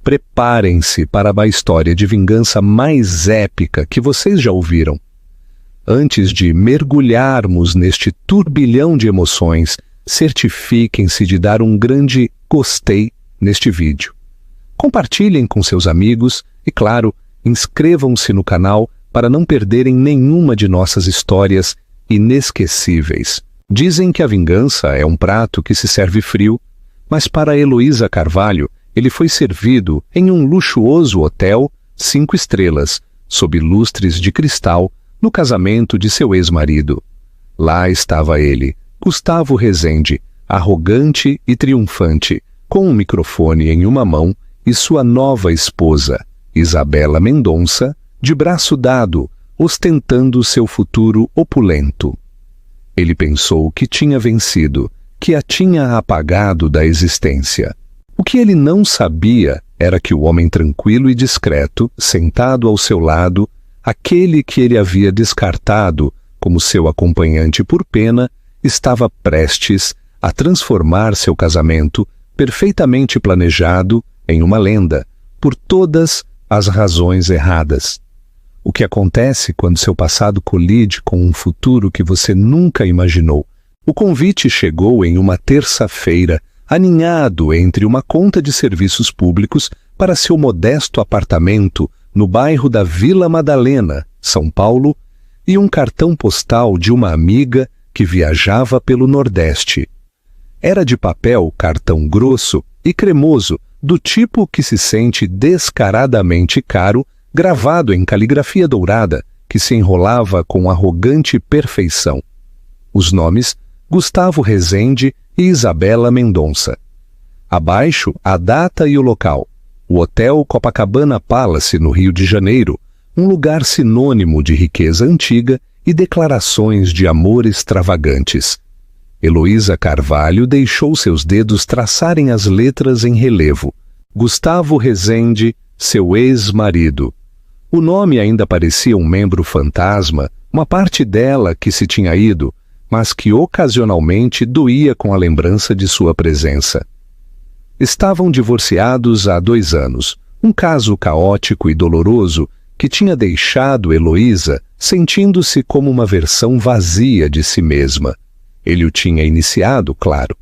Preparem-se para a história de vingança mais épica que vocês já ouviram. Antes de mergulharmos neste turbilhão de emoções, certifiquem-se de dar um grande gostei neste vídeo. Compartilhem com seus amigos e, claro, inscrevam-se no canal para não perderem nenhuma de nossas histórias inesquecíveis. Dizem que a vingança é um prato que se serve frio, mas para Heloísa Carvalho, ele foi servido em um luxuoso hotel 5 estrelas, sob lustres de cristal, no casamento de seu ex-marido. Lá estava ele, Gustavo Rezende, arrogante e triunfante, com um microfone em uma mão, e sua nova esposa, Isabela Mendonça, de braço dado, ostentando seu futuro opulento. Ele pensou que tinha vencido, que a tinha apagado da existência. O que ele não sabia era que o homem tranquilo e discreto, sentado ao seu lado, aquele que ele havia descartado como seu acompanhante por pena, estava prestes a transformar seu casamento, perfeitamente planejado, em uma lenda, por todas as razões erradas. O que acontece quando seu passado colide com um futuro que você nunca imaginou? O convite chegou em uma terça-feira, aninhado entre uma conta de serviços públicos para seu modesto apartamento no bairro da Vila Madalena, São Paulo, e um cartão postal de uma amiga que viajava pelo Nordeste. Era de papel cartão grosso e cremoso, do tipo que se sente descaradamente caro, gravado em caligrafia dourada, que se enrolava com arrogante perfeição. Os nomes: Gustavo Rezende e Isabela Mendonça. Abaixo, a data e o local: o Hotel Copacabana Palace, no Rio de Janeiro, um lugar sinônimo de riqueza antiga e declarações de amor extravagantes. Heloísa Carvalho deixou seus dedos traçarem as letras em relevo. Gustavo Rezende, seu ex-marido. O nome ainda parecia um membro fantasma, uma parte dela que se tinha ido, mas que ocasionalmente doía com a lembrança de sua presença. Estavam divorciados há 2 anos, um caso caótico e doloroso que tinha deixado Heloísa sentindo-se como uma versão vazia de si mesma. Ele o tinha iniciado, claro.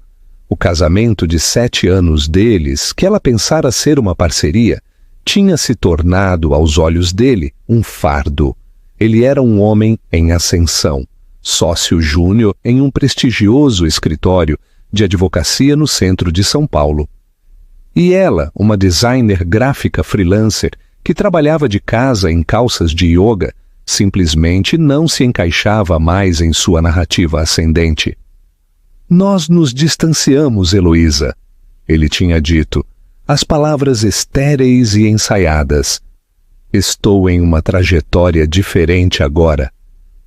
O casamento de 7 anos deles, que ela pensara ser uma parceria, tinha se tornado, aos olhos dele, um fardo. Ele era um homem em ascensão, sócio júnior em um prestigioso escritório de advocacia no centro de São Paulo. E ela, uma designer gráfica freelancer que trabalhava de casa em calças de yoga, simplesmente não se encaixava mais em sua narrativa ascendente. Nós nos distanciamos, Heloísa, ele tinha dito, as palavras estéreis e ensaiadas. Estou em uma trajetória diferente agora.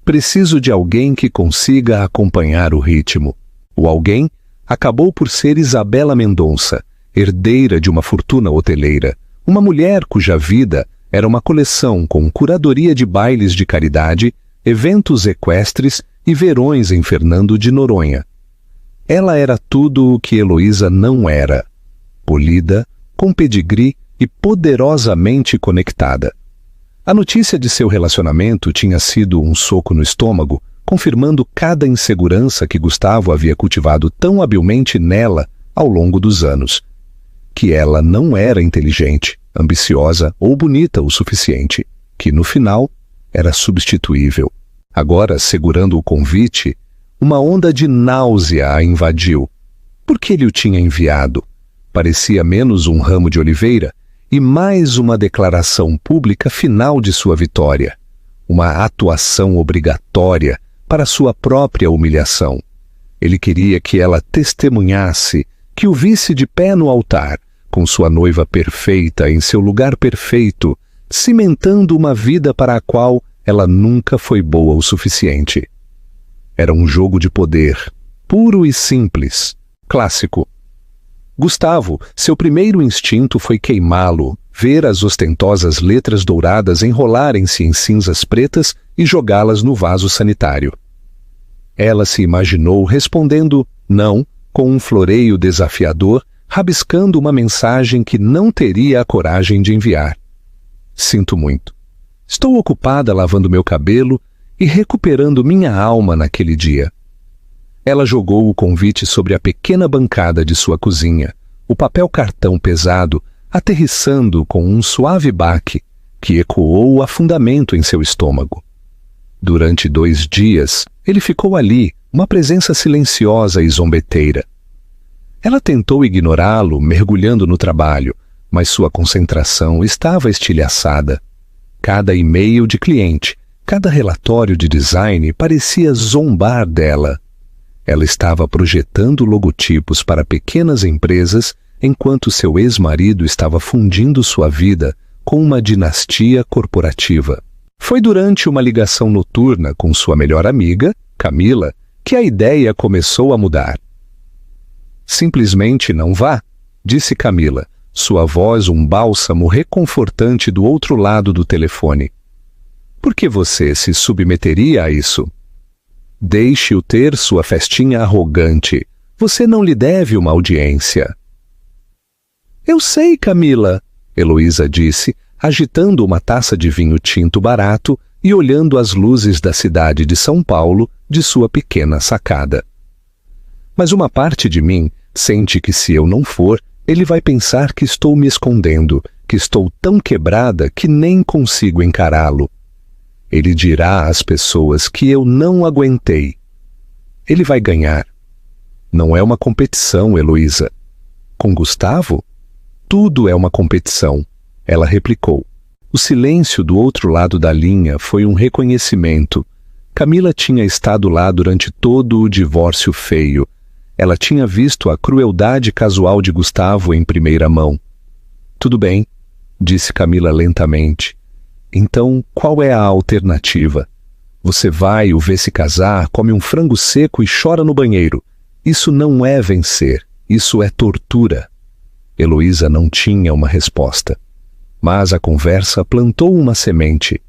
Preciso de alguém que consiga acompanhar o ritmo. O alguém acabou por ser Isabela Mendonça, herdeira de uma fortuna hoteleira, uma mulher cuja vida era uma coleção com curadoria de bailes de caridade, eventos equestres e verões em Fernando de Noronha. Ela era tudo o que Heloísa não era: polida, com pedigree e poderosamente conectada. A notícia de seu relacionamento tinha sido um soco no estômago, confirmando cada insegurança que Gustavo havia cultivado tão habilmente nela ao longo dos anos. Que ela não era inteligente, ambiciosa ou bonita o suficiente, que no final era substituível. Agora, segurando o convite, uma onda de náusea a invadiu. Por que ele o tinha enviado? Parecia menos um ramo de oliveira e mais uma declaração pública final de sua vitória, uma atuação obrigatória para sua própria humilhação. Ele queria que ela testemunhasse, que o visse de pé no altar, com sua noiva perfeita em seu lugar perfeito, cimentando uma vida para a qual ela nunca foi boa o suficiente. Era um jogo de poder, puro e simples, clássico. Gustavo, seu primeiro instinto foi queimá-lo, ver as ostentosas letras douradas enrolarem-se em cinzas pretas e jogá-las no vaso sanitário. Ela se imaginou respondendo não com um floreio desafiador, rabiscando uma mensagem que não teria a coragem de enviar. Sinto muito. Estou ocupada lavando meu cabelo e recuperando minha alma naquele dia. Ela jogou o convite sobre a pequena bancada de sua cozinha, o papel cartão pesado aterrissando com um suave baque que ecoou o afundamento em seu estômago. Durante 2 dias, ele ficou ali, uma presença silenciosa e zombeteira. Ela tentou ignorá-lo, mergulhando no trabalho, mas sua concentração estava estilhaçada. Cada e-mail de cliente, cada relatório de design parecia zombar dela. Ela estava projetando logotipos para pequenas empresas enquanto seu ex-marido estava fundindo sua vida com uma dinastia corporativa. Foi durante uma ligação noturna com sua melhor amiga, Camila, que a ideia começou a mudar. Simplesmente não vá, disse Camila, sua voz um bálsamo reconfortante do outro lado do telefone. Por que você se submeteria a isso? Deixe-o ter sua festinha arrogante. Você não lhe deve uma audiência. Eu sei, Camila, Heloísa disse, agitando uma taça de vinho tinto barato e olhando as luzes da cidade de São Paulo de sua pequena sacada. Mas uma parte de mim sente que se eu não for, ele vai pensar que estou me escondendo, que estou tão quebrada que nem consigo encará-lo. Ele dirá às pessoas que eu não aguentei. Ele vai ganhar. Não é uma competição, Heloísa. Com Gustavo? Tudo é uma competição, ela replicou. O silêncio do outro lado da linha foi um reconhecimento. Camila tinha estado lá durante todo o divórcio feio. Ela tinha visto a crueldade casual de Gustavo em primeira mão. Tudo bem, disse Camila lentamente. Então, qual é a alternativa? Você vai o vê se casar, come um frango seco e chora no banheiro. Isso não é vencer, isso é tortura. Heloísa não tinha uma resposta. Mas a conversa plantou uma semente.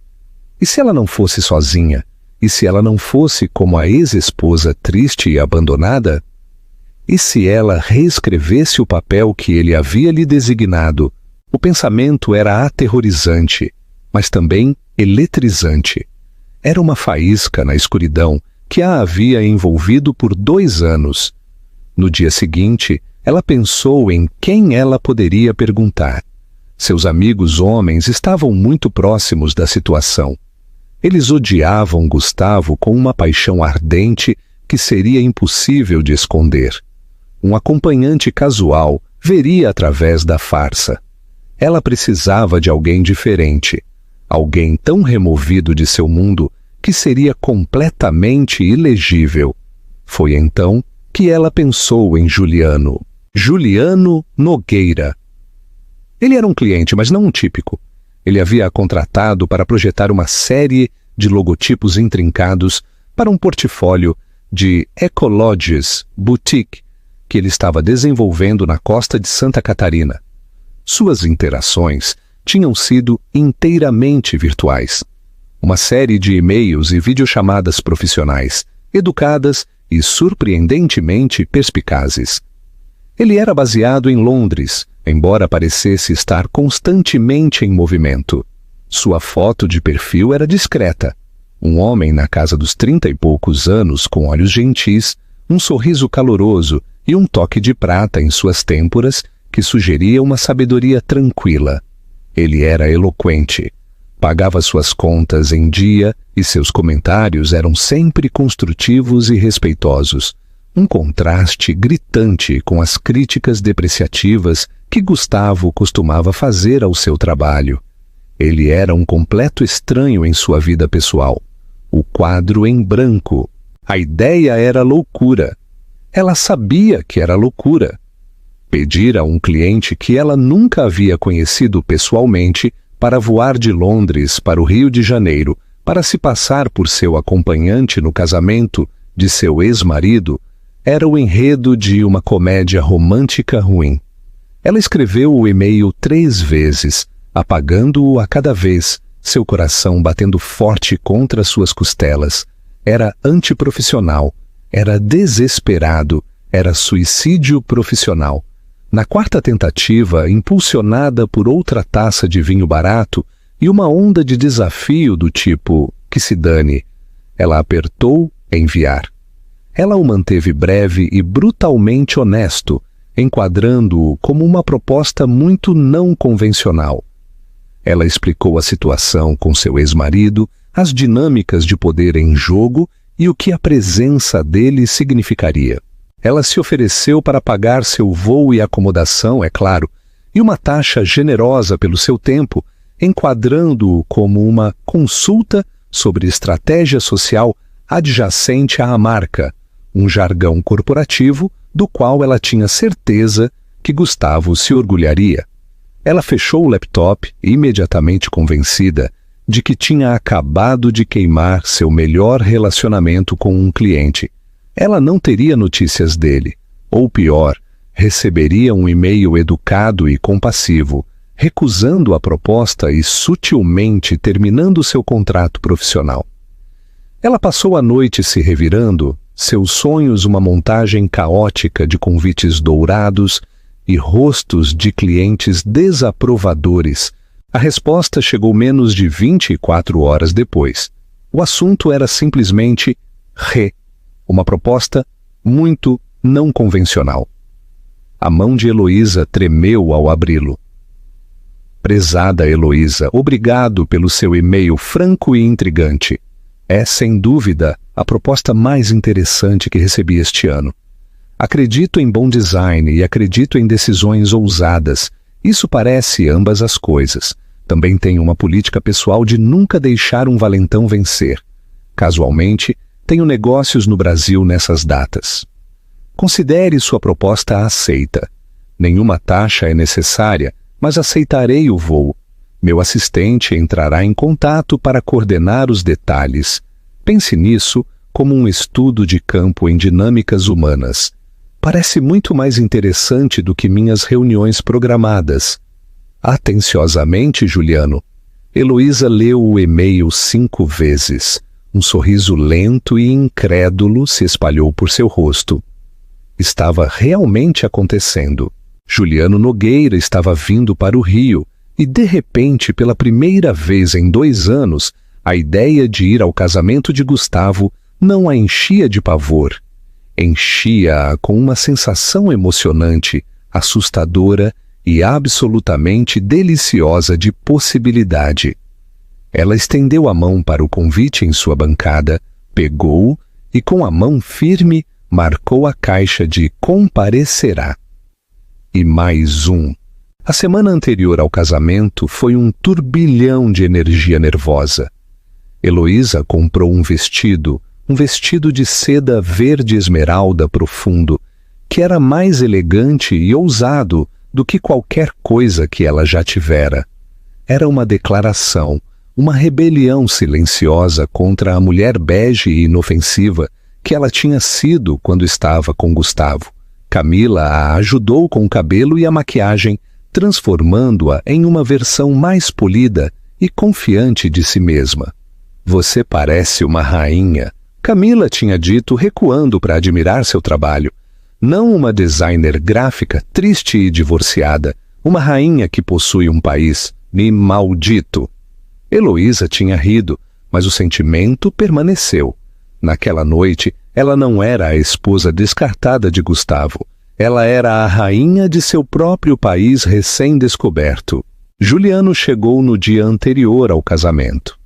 E se ela não fosse sozinha? E se ela não fosse como a ex-esposa triste e abandonada? E se ela reescrevesse o papel que ele havia lhe designado? O pensamento era aterrorizante, mas também eletrizante. Era uma faísca na escuridão que a havia envolvido por 2 anos. No dia seguinte, ela pensou em quem ela poderia perguntar. Seus amigos homens estavam muito próximos da situação. Eles odiavam Gustavo com uma paixão ardente que seria impossível de esconder. Um acompanhante casual veria através da farsa. Ela precisava de alguém diferente, alguém tão removido de seu mundo que seria completamente ilegível. Foi então que ela pensou em Juliano. Juliano Nogueira. Ele era um cliente, mas não um típico. Ele havia contratado para projetar uma série de logotipos intrincados para um portfólio de Ecologies Boutique que ele estava desenvolvendo na costa de Santa Catarina. Suas interações tinham sido inteiramente virtuais. Uma série de e-mails e videochamadas profissionais, educadas e surpreendentemente perspicazes. Ele era baseado em Londres, embora parecesse estar constantemente em movimento. Sua foto de perfil era discreta. Um homem na casa dos 30 e poucos anos, com olhos gentis, um sorriso caloroso e um toque de prata em suas têmporas que sugeria uma sabedoria tranquila. Ele era eloquente. Pagava suas contas em dia e seus comentários eram sempre construtivos e respeitosos. Um contraste gritante com as críticas depreciativas que Gustavo costumava fazer ao seu trabalho. Ele era um completo estranho em sua vida pessoal. O quadro em branco. A ideia era loucura. Ela sabia que era loucura. Pedir a um cliente que ela nunca havia conhecido pessoalmente para voar de Londres para o Rio de Janeiro para se passar por seu acompanhante no casamento de seu ex-marido era o enredo de uma comédia romântica ruim. Ela escreveu o e-mail 3 vezes, apagando-o a cada vez, seu coração batendo forte contra suas costelas. Era antiprofissional, era desesperado, era suicídio profissional. Na quarta tentativa, impulsionada por outra taça de vinho barato e uma onda de desafio do tipo que se dane, ela apertou enviar. Ela o manteve breve e brutalmente honesto, enquadrando-o como uma proposta muito não convencional. Ela explicou a situação com seu ex-marido, as dinâmicas de poder em jogo e o que a presença dele significaria. Ela se ofereceu para pagar seu voo e acomodação, é claro, e uma taxa generosa pelo seu tempo, enquadrando-o como uma consulta sobre estratégia social adjacente à marca, um jargão corporativo do qual ela tinha certeza que Gustavo se orgulharia. Ela fechou o laptop, imediatamente convencida de que tinha acabado de queimar seu melhor relacionamento com um cliente. Ela não teria notícias dele, ou pior, receberia um e-mail educado e compassivo, recusando a proposta e sutilmente terminando seu contrato profissional. Ela passou a noite se revirando, seus sonhos uma montagem caótica de convites dourados e rostos de clientes desaprovadores. A resposta chegou menos de 24 horas depois. O assunto era simplesmente uma proposta muito não convencional. A mão de Heloísa tremeu ao abri-lo. Prezada Heloísa, obrigado pelo seu e-mail franco e intrigante. É, sem dúvida, a proposta mais interessante que recebi este ano. Acredito em bom design e acredito em decisões ousadas. Isso parece ambas as coisas. Também tenho uma política pessoal de nunca deixar um valentão vencer. Casualmente, tenho negócios no Brasil nessas datas. Considere sua proposta aceita. Nenhuma taxa é necessária, mas aceitarei o voo. Meu assistente entrará em contato para coordenar os detalhes. Pense nisso como um estudo de campo em dinâmicas humanas. Parece muito mais interessante do que minhas reuniões programadas. Atenciosamente, Juliano. Heloísa leu o e-mail 5 vezes. Um sorriso lento e incrédulo se espalhou por seu rosto. Estava realmente acontecendo. Juliano Nogueira estava vindo para o Rio e, de repente, pela primeira vez em 2 anos, a ideia de ir ao casamento de Gustavo não a enchia de pavor. Enchia-a com uma sensação emocionante, assustadora e absolutamente deliciosa de possibilidade. Ela estendeu a mão para o convite em sua bancada, pegou-o e, com a mão firme, marcou a caixa de comparecerá. E mais um. A semana anterior ao casamento foi um turbilhão de energia nervosa. Heloísa comprou um vestido de seda verde esmeralda profundo, que era mais elegante e ousado do que qualquer coisa que ela já tivera. Era uma declaração, uma rebelião silenciosa contra a mulher bege e inofensiva que ela tinha sido quando estava com Gustavo. Camila a ajudou com o cabelo e a maquiagem, transformando-a em uma versão mais polida e confiante de si mesma. Você parece uma rainha, Camila tinha dito, recuando para admirar seu trabalho. Não uma designer gráfica triste e divorciada, uma rainha que possui um país, me maldito. Heloísa tinha rido, mas o sentimento permaneceu. Naquela noite, ela não era a esposa descartada de Gustavo. Ela era a rainha de seu próprio país recém-descoberto. Juliano chegou no dia anterior ao casamento.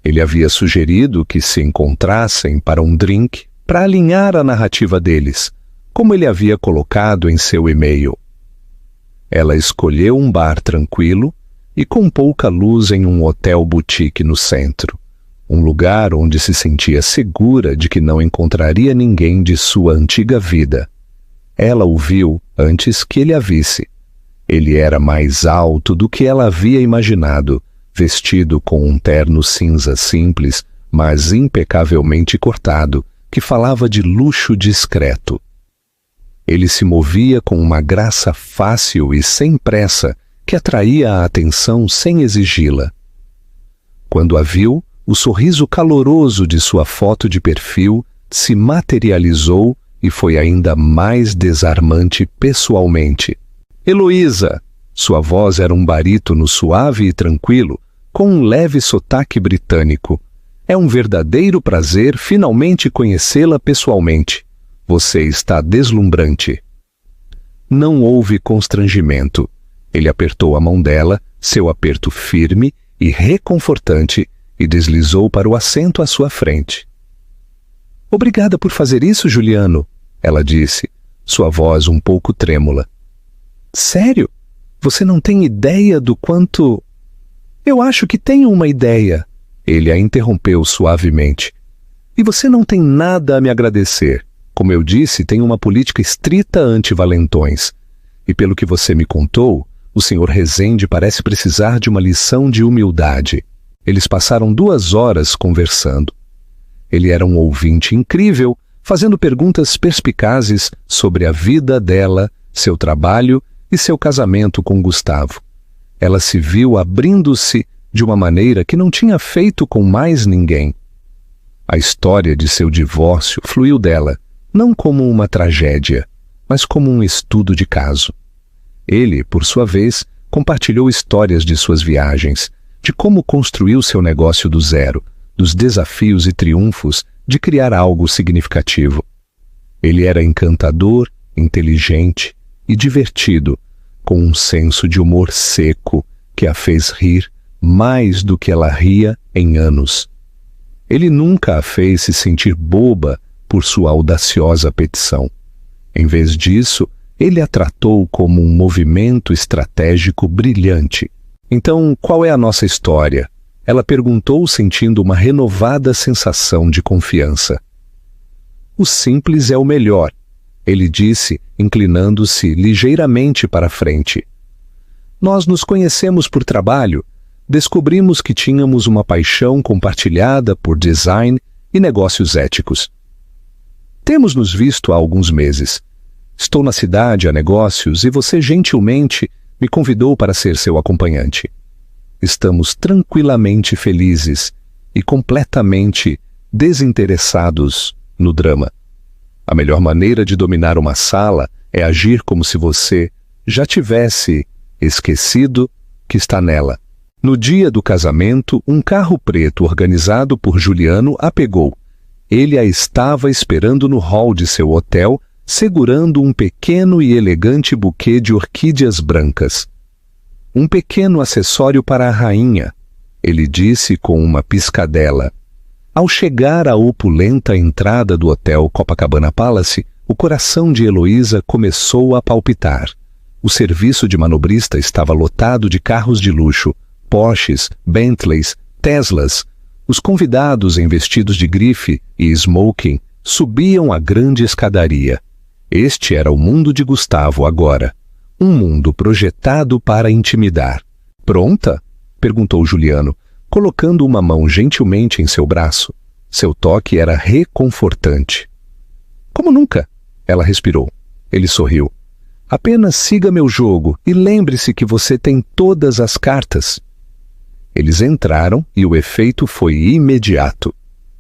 Ele havia sugerido que se encontrassem para um drink para alinhar a narrativa deles, como ele havia colocado em seu e-mail. Ela escolheu um bar tranquilo e com pouca luz em um hotel boutique no centro, um lugar onde se sentia segura de que não encontraria ninguém de sua antiga vida. Ela o viu antes que ele a visse. Ele era mais alto do que ela havia imaginado, vestido com um terno cinza simples, mas impecavelmente cortado, que falava de luxo discreto. Ele se movia com uma graça fácil e sem pressa, que atraía a atenção sem exigi-la. Quando a viu, o sorriso caloroso de sua foto de perfil se materializou e foi ainda mais desarmante pessoalmente. Heloísa! Sua voz era um barítono suave e tranquilo, com um leve sotaque britânico. É um verdadeiro prazer finalmente conhecê-la pessoalmente. Você está deslumbrante. Não houve constrangimento. Ele apertou a mão dela, seu aperto firme e reconfortante, e deslizou para o assento à sua frente. Obrigada por fazer isso, Juliano, ela disse, sua voz um pouco trêmula. Sério? Você não tem ideia do quanto... Eu acho que tenho uma ideia. Ele a interrompeu suavemente. E você não tem nada a me agradecer. Como eu disse, tenho uma política estrita anti-valentões. E pelo que você me contou, o Sr. Rezende parece precisar de uma lição de humildade. Eles passaram 2 horas conversando. Ele era um ouvinte incrível, fazendo perguntas perspicazes sobre a vida dela, seu trabalho e seu casamento com Gustavo. Ela se viu abrindo-se de uma maneira que não tinha feito com mais ninguém. A história de seu divórcio fluiu dela, não como uma tragédia, mas como um estudo de caso. Ele, por sua vez, compartilhou histórias de suas viagens, de como construiu seu negócio do zero, dos desafios e triunfos de criar algo significativo. Ele era encantador, inteligente e divertido, com um senso de humor seco que a fez rir mais do que ela ria em anos. Ele nunca a fez se sentir boba por sua audaciosa petição. Em vez disso, ele a tratou como um movimento estratégico brilhante. Então, qual é a nossa história? Ela perguntou, sentindo uma renovada sensação de confiança. O simples é o melhor, ele disse, inclinando-se ligeiramente para a frente. Nós nos conhecemos por trabalho, descobrimos que tínhamos uma paixão compartilhada por design e negócios éticos. Temos nos visto há alguns meses. Estou na cidade a negócios e você gentilmente me convidou para ser seu acompanhante. Estamos tranquilamente felizes e completamente desinteressados no drama. A melhor maneira de dominar uma sala é agir como se você já tivesse esquecido que está nela. No dia do casamento, um carro preto organizado por Juliano a pegou. Ele a estava esperando no hall de seu hotel, segurando um pequeno e elegante buquê de orquídeas brancas. Um pequeno acessório para a rainha, ele disse com uma piscadela. Ao chegar à opulenta entrada do hotel Copacabana Palace, o coração de Heloísa começou a palpitar. O serviço de manobrista estava lotado de carros de luxo, Porsches, Bentleys, Teslas. Os convidados em vestidos de grife e smoking subiam a grande escadaria. Este era o mundo de Gustavo agora. Um mundo projetado para intimidar. Pronta? Perguntou Juliano, colocando uma mão gentilmente em seu braço. Seu toque era reconfortante. Como nunca? Ela respirou. Ele sorriu. Apenas siga meu jogo e lembre-se que você tem todas as cartas. Eles entraram e o efeito foi imediato.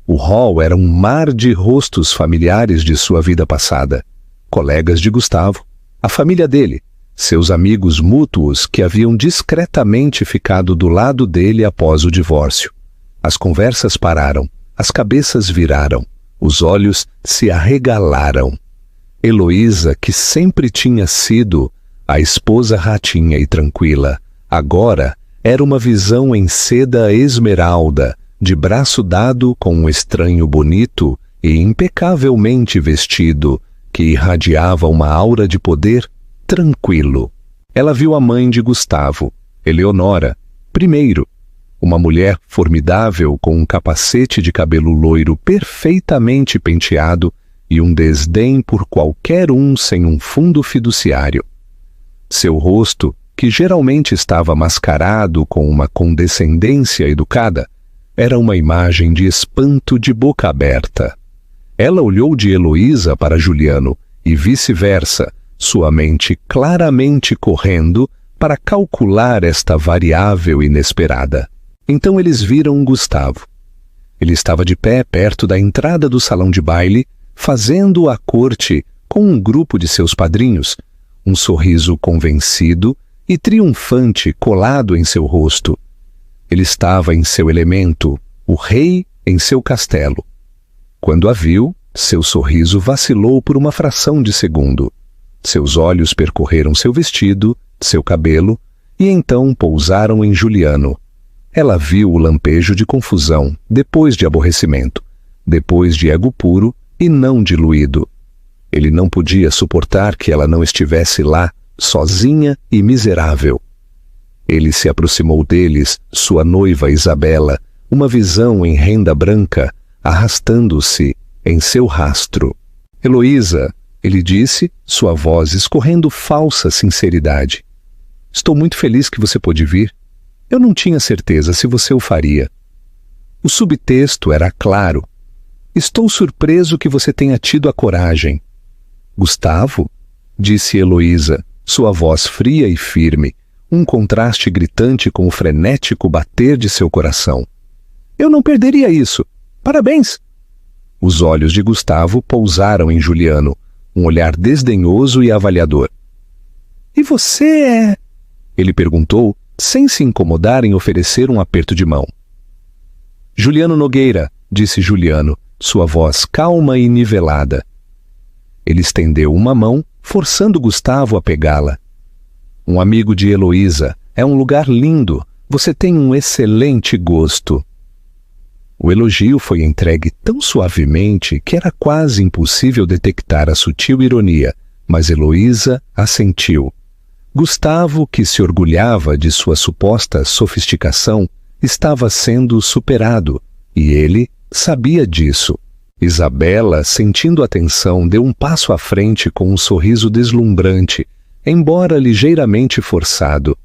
O hall era um mar de rostos familiares de sua vida passada. Colegas de Gustavo, a família dele, seus amigos mútuos que haviam discretamente ficado do lado dele após o divórcio. As conversas pararam, as cabeças viraram, os olhos se arregalaram. Heloísa, que sempre tinha sido a esposa ratinha e tranquila, agora era uma visão em seda esmeralda, de braço dado com um estranho bonito e impecavelmente vestido, que irradiava uma aura de poder tranquilo. Ela viu a mãe de Gustavo, Eleonora, primeiro, uma mulher formidável com um capacete de cabelo loiro perfeitamente penteado e um desdém por qualquer um sem um fundo fiduciário. Seu rosto, que geralmente estava mascarado com uma condescendência educada, era uma imagem de espanto de boca aberta. Ela olhou de Heloísa para Juliano e vice-versa, sua mente claramente correndo para calcular esta variável inesperada. Então eles viram Gustavo. Ele estava de pé perto da entrada do salão de baile, fazendo a corte com um grupo de seus padrinhos, um sorriso convencido e triunfante colado em seu rosto. Ele estava em seu elemento, o rei em seu castelo. Quando a viu, seu sorriso vacilou por uma fração de segundo. Seus olhos percorreram seu vestido, seu cabelo, e então pousaram em Juliano. Ela viu o lampejo de confusão, depois de aborrecimento, depois de ego puro e não diluído. Ele não podia suportar que ela não estivesse lá, sozinha e miserável. Ele se aproximou deles, sua noiva Isabela, uma visão em renda branca, arrastando-se em seu rastro. Heloísa, ele disse, sua voz escorrendo falsa sinceridade. Estou muito feliz que você pôde vir. Eu não tinha certeza se você o faria. O subtexto era claro. Estou surpreso que você tenha tido a coragem. Gustavo? Disse Heloísa, sua voz fria e firme, um contraste gritante com o frenético bater de seu coração. Eu não perderia isso. Parabéns! Os olhos de Gustavo pousaram em Juliano, um olhar desdenhoso e avaliador. E você é... Ele perguntou, sem se incomodar em oferecer um aperto de mão. Juliano Nogueira, disse Juliano, sua voz calma e nivelada. Ele estendeu uma mão, forçando Gustavo a pegá-la. Um amigo de Heloísa, é um lugar lindo, você tem um excelente gosto. O elogio foi entregue tão suavemente que era quase impossível detectar a sutil ironia, mas Heloísa assentiu. Gustavo, que se orgulhava de sua suposta sofisticação, estava sendo superado, e ele sabia disso. Isabela, sentindo a tensão, deu um passo à frente com um sorriso deslumbrante, embora ligeiramente forçado.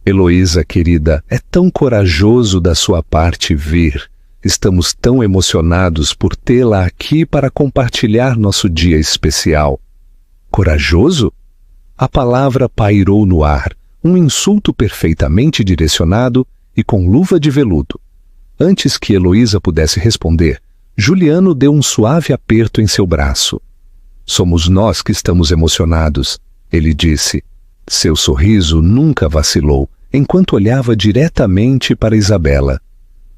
Heloísa, querida, é tão corajoso da sua parte vir. Estamos tão emocionados por tê-la aqui para compartilhar nosso dia especial. Corajoso? A palavra pairou no ar, um insulto perfeitamente direcionado e com luva de veludo. Antes que Heloísa pudesse responder, Juliano deu um suave aperto em seu braço. Somos nós que estamos emocionados, ele disse. Seu sorriso nunca vacilou, enquanto olhava diretamente para Isabela.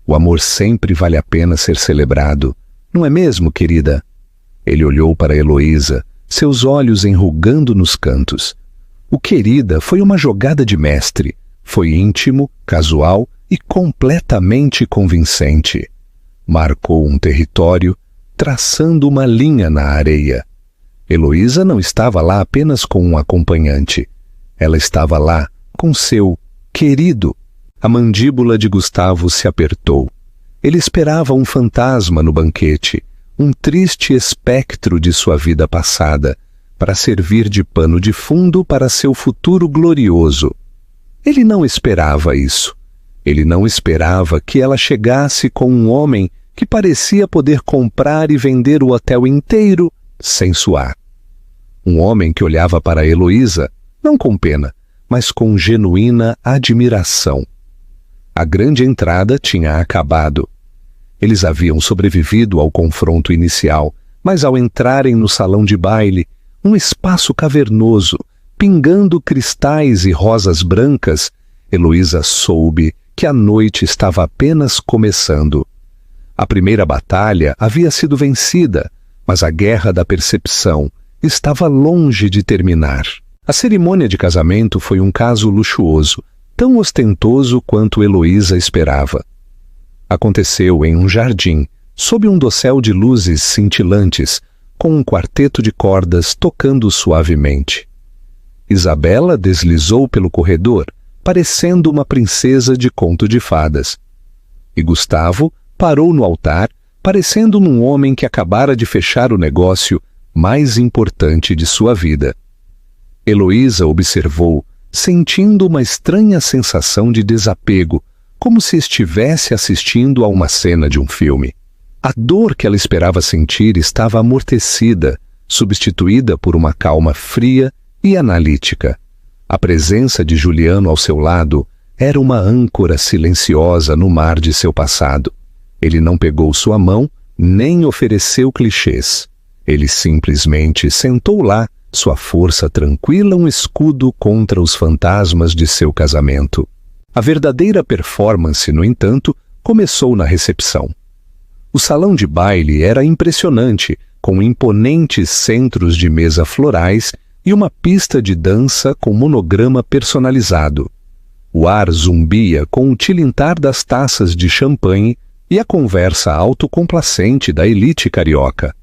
O amor sempre vale a pena ser celebrado, não é mesmo, querida? Ele olhou para Heloísa, seus olhos enrugando nos cantos. O querida foi uma jogada de mestre, foi íntimo, casual e completamente convincente. Marcou um território, traçando uma linha na areia. Heloísa não estava lá apenas com um acompanhante. Ela estava lá com seu querido. A mandíbula de Gustavo se apertou. Ele esperava um fantasma no banquete, um triste espectro de sua vida passada, para servir de pano de fundo para seu futuro glorioso. Ele não esperava isso. Ele não esperava que ela chegasse com um homem que parecia poder comprar e vender o hotel inteiro sem suar. Um homem que olhava para Heloísa, não com pena, mas com genuína admiração. A grande entrada tinha acabado. Eles haviam sobrevivido ao confronto inicial, mas ao entrarem no salão de baile, um espaço cavernoso, pingando cristais e rosas brancas, Heloísa soube que a noite estava apenas começando. A primeira batalha havia sido vencida, mas a guerra da percepção estava longe de terminar. A cerimônia de casamento foi um caso luxuoso, tão ostentoso quanto Heloísa esperava. Aconteceu em um jardim, sob um dossel de luzes cintilantes, com um quarteto de cordas tocando suavemente. Isabela deslizou pelo corredor, parecendo uma princesa de conto de fadas. E Gustavo parou no altar, parecendo um homem que acabara de fechar o negócio mais importante de sua vida. Heloísa observou, sentindo uma estranha sensação de desapego, como se estivesse assistindo a uma cena de um filme. A dor que ela esperava sentir estava amortecida, substituída por uma calma fria e analítica. A presença de Juliano ao seu lado era uma âncora silenciosa no mar de seu passado. Ele não pegou sua mão, nem ofereceu clichês. Ele simplesmente sentou lá, sua força tranquila um escudo contra os fantasmas de seu casamento. A verdadeira performance, no entanto, começou na recepção. O salão de baile era impressionante, com imponentes centros de mesa florais e uma pista de dança com monograma personalizado. O ar zumbia com o tilintar das taças de champanhe e a conversa autocomplacente da elite carioca.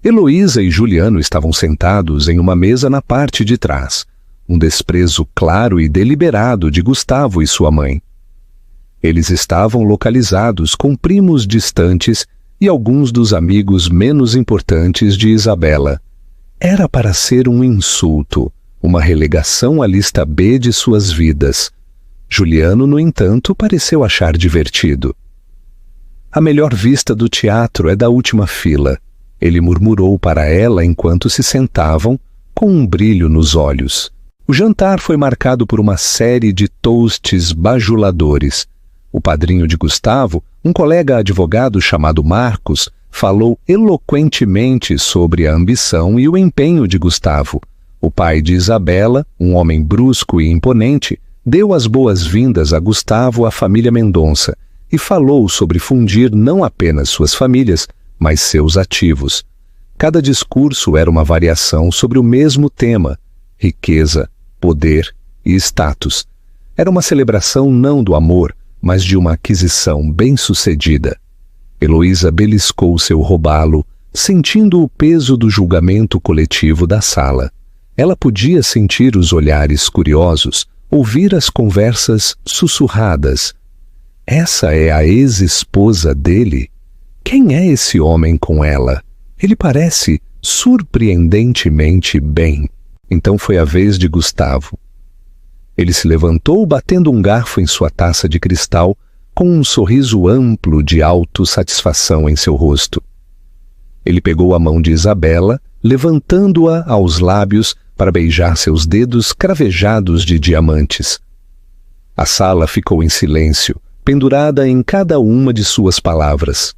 Heloísa e Juliano estavam sentados em uma mesa na parte de trás, um desprezo claro e deliberado de Gustavo e sua mãe. Eles estavam localizados com primos distantes e alguns dos amigos menos importantes de Isabela. Era para ser um insulto, uma relegação à lista B de suas vidas. Juliano, no entanto, pareceu achar divertido. A melhor vista do teatro é da última fila, ele murmurou para ela enquanto se sentavam, com um brilho nos olhos. O jantar foi marcado por uma série de toasts bajuladores. O padrinho de Gustavo, um colega advogado chamado Marcos, falou eloquentemente sobre a ambição e o empenho de Gustavo. O pai de Isabela, um homem brusco e imponente, deu as boas-vindas a Gustavo à família Mendonça e falou sobre fundir não apenas suas famílias, mas seus ativos. Cada discurso era uma variação sobre o mesmo tema: riqueza, poder e status. Era uma celebração não do amor, mas de uma aquisição bem-sucedida. Heloísa beliscou seu robalo, sentindo o peso do julgamento coletivo da sala. Ela podia sentir os olhares curiosos, ouvir as conversas sussurradas. Essa é a ex-esposa dele? Quem é esse homem com ela? Ele parece surpreendentemente bem. Então foi a vez de Gustavo. Ele se levantou batendo um garfo em sua taça de cristal, com um sorriso amplo de autossatisfação em seu rosto. Ele pegou a mão de Isabela, levantando-a aos lábios para beijar seus dedos cravejados de diamantes. A sala ficou em silêncio, pendurada em cada uma de suas palavras.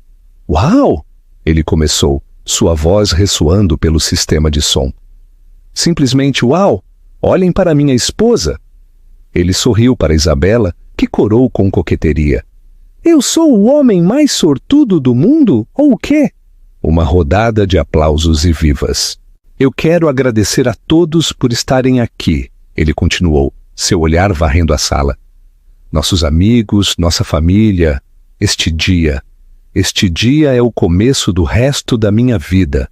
"Uau!" ele começou, sua voz ressoando pelo sistema de som. "Simplesmente uau! Olhem para minha esposa!" Ele sorriu para Isabela, que corou com coqueteria. "Eu sou o homem mais sortudo do mundo, ou o quê?" Uma rodada de aplausos e vivas. "Eu quero agradecer a todos por estarem aqui", ele continuou, seu olhar varrendo a sala. "Nossos amigos, nossa família, este dia é o começo do resto da minha vida.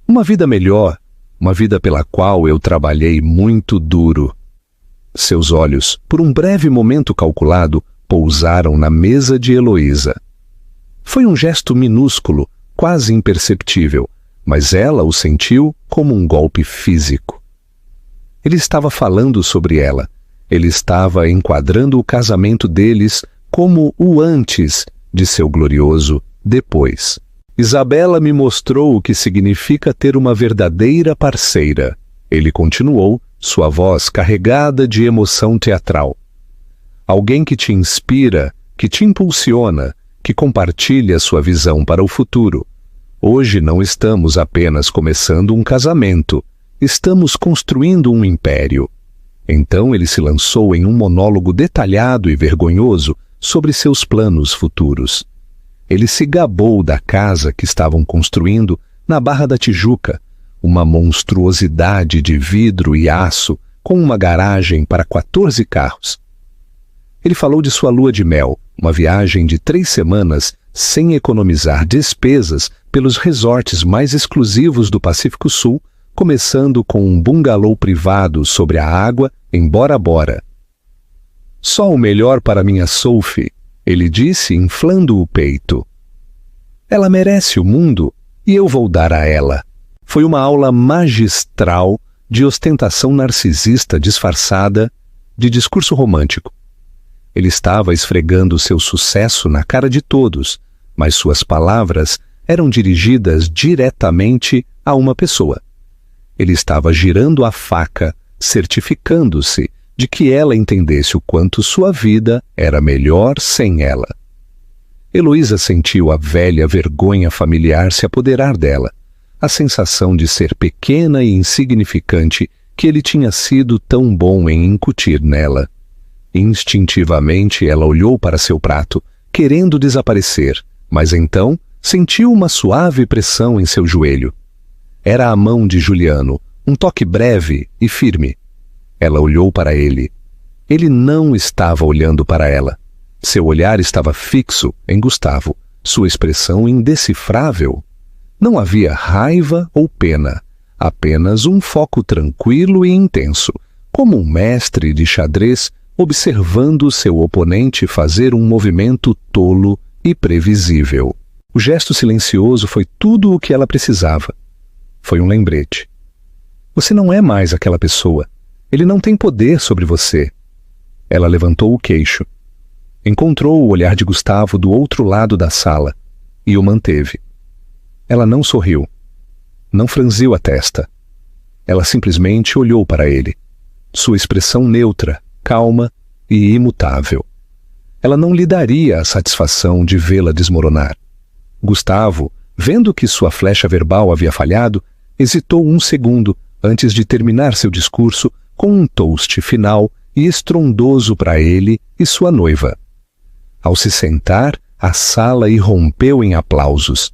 Uma vida melhor, uma vida pela qual eu trabalhei muito duro." Seus olhos, por um breve momento calculado, pousaram na mesa de Heloísa. Foi um gesto minúsculo, quase imperceptível, mas ela o sentiu como um golpe físico. Ele estava falando sobre ela. Ele estava enquadrando o casamento deles como o antes de seu glorioso depois. "Isabela me mostrou o que significa ter uma verdadeira parceira", ele continuou, sua voz carregada de emoção teatral. "Alguém que te inspira, que te impulsiona, que compartilha sua visão para o futuro. Hoje não estamos apenas começando um casamento, estamos construindo um império." Então ele se lançou em um monólogo detalhado e vergonhoso sobre seus planos futuros. Ele se gabou da casa que estavam construindo na Barra da Tijuca, uma monstruosidade de vidro e aço com uma garagem para 14 carros. Ele falou de sua lua de mel, uma viagem de 3 semanas sem economizar despesas pelos resorts mais exclusivos do Pacífico Sul, começando com um bungalô privado sobre a água em Bora Bora. "Só o melhor para minha Sophie", ele disse, inflando o peito. "Ela merece o mundo e eu vou dar a ela." Foi uma aula magistral de ostentação narcisista disfarçada de discurso romântico. Ele estava esfregando seu sucesso na cara de todos, mas suas palavras eram dirigidas diretamente a uma pessoa. Ele estava girando a faca, certificando-se de que ela entendesse o quanto sua vida era melhor sem ela. Heloísa sentiu a velha vergonha familiar se apoderar dela. a sensação de ser pequena e insignificante que ele tinha sido tão bom em incutir nela. Instintivamente ela olhou para seu prato, querendo desaparecer, mas então sentiu uma suave pressão em seu joelho. Era a mão de Juliano, um toque breve e firme. Ela olhou para ele. Ele não estava olhando para ela. Seu olhar estava fixo em Gustavo, sua expressão indecifrável. Não havia raiva ou pena, apenas um foco tranquilo e intenso, como um mestre de xadrez observando seu oponente fazer um movimento tolo e previsível. O gesto silencioso foi tudo o que ela precisava. Foi um lembrete. Você não é mais aquela pessoa. Ele não tem poder sobre você. Ela levantou o queixo. Encontrou o olhar de Gustavo do outro lado da sala e o manteve. Ela não sorriu. Não franziu a testa. Ela simplesmente olhou para ele. Sua expressão neutra, calma e imutável. Ela não lhe daria a satisfação de vê-la desmoronar. Gustavo, vendo que sua flecha verbal havia falhado, hesitou um segundo antes de terminar seu discurso com um toast final e estrondoso para ele e sua noiva. Ao se sentar, a sala irrompeu em aplausos.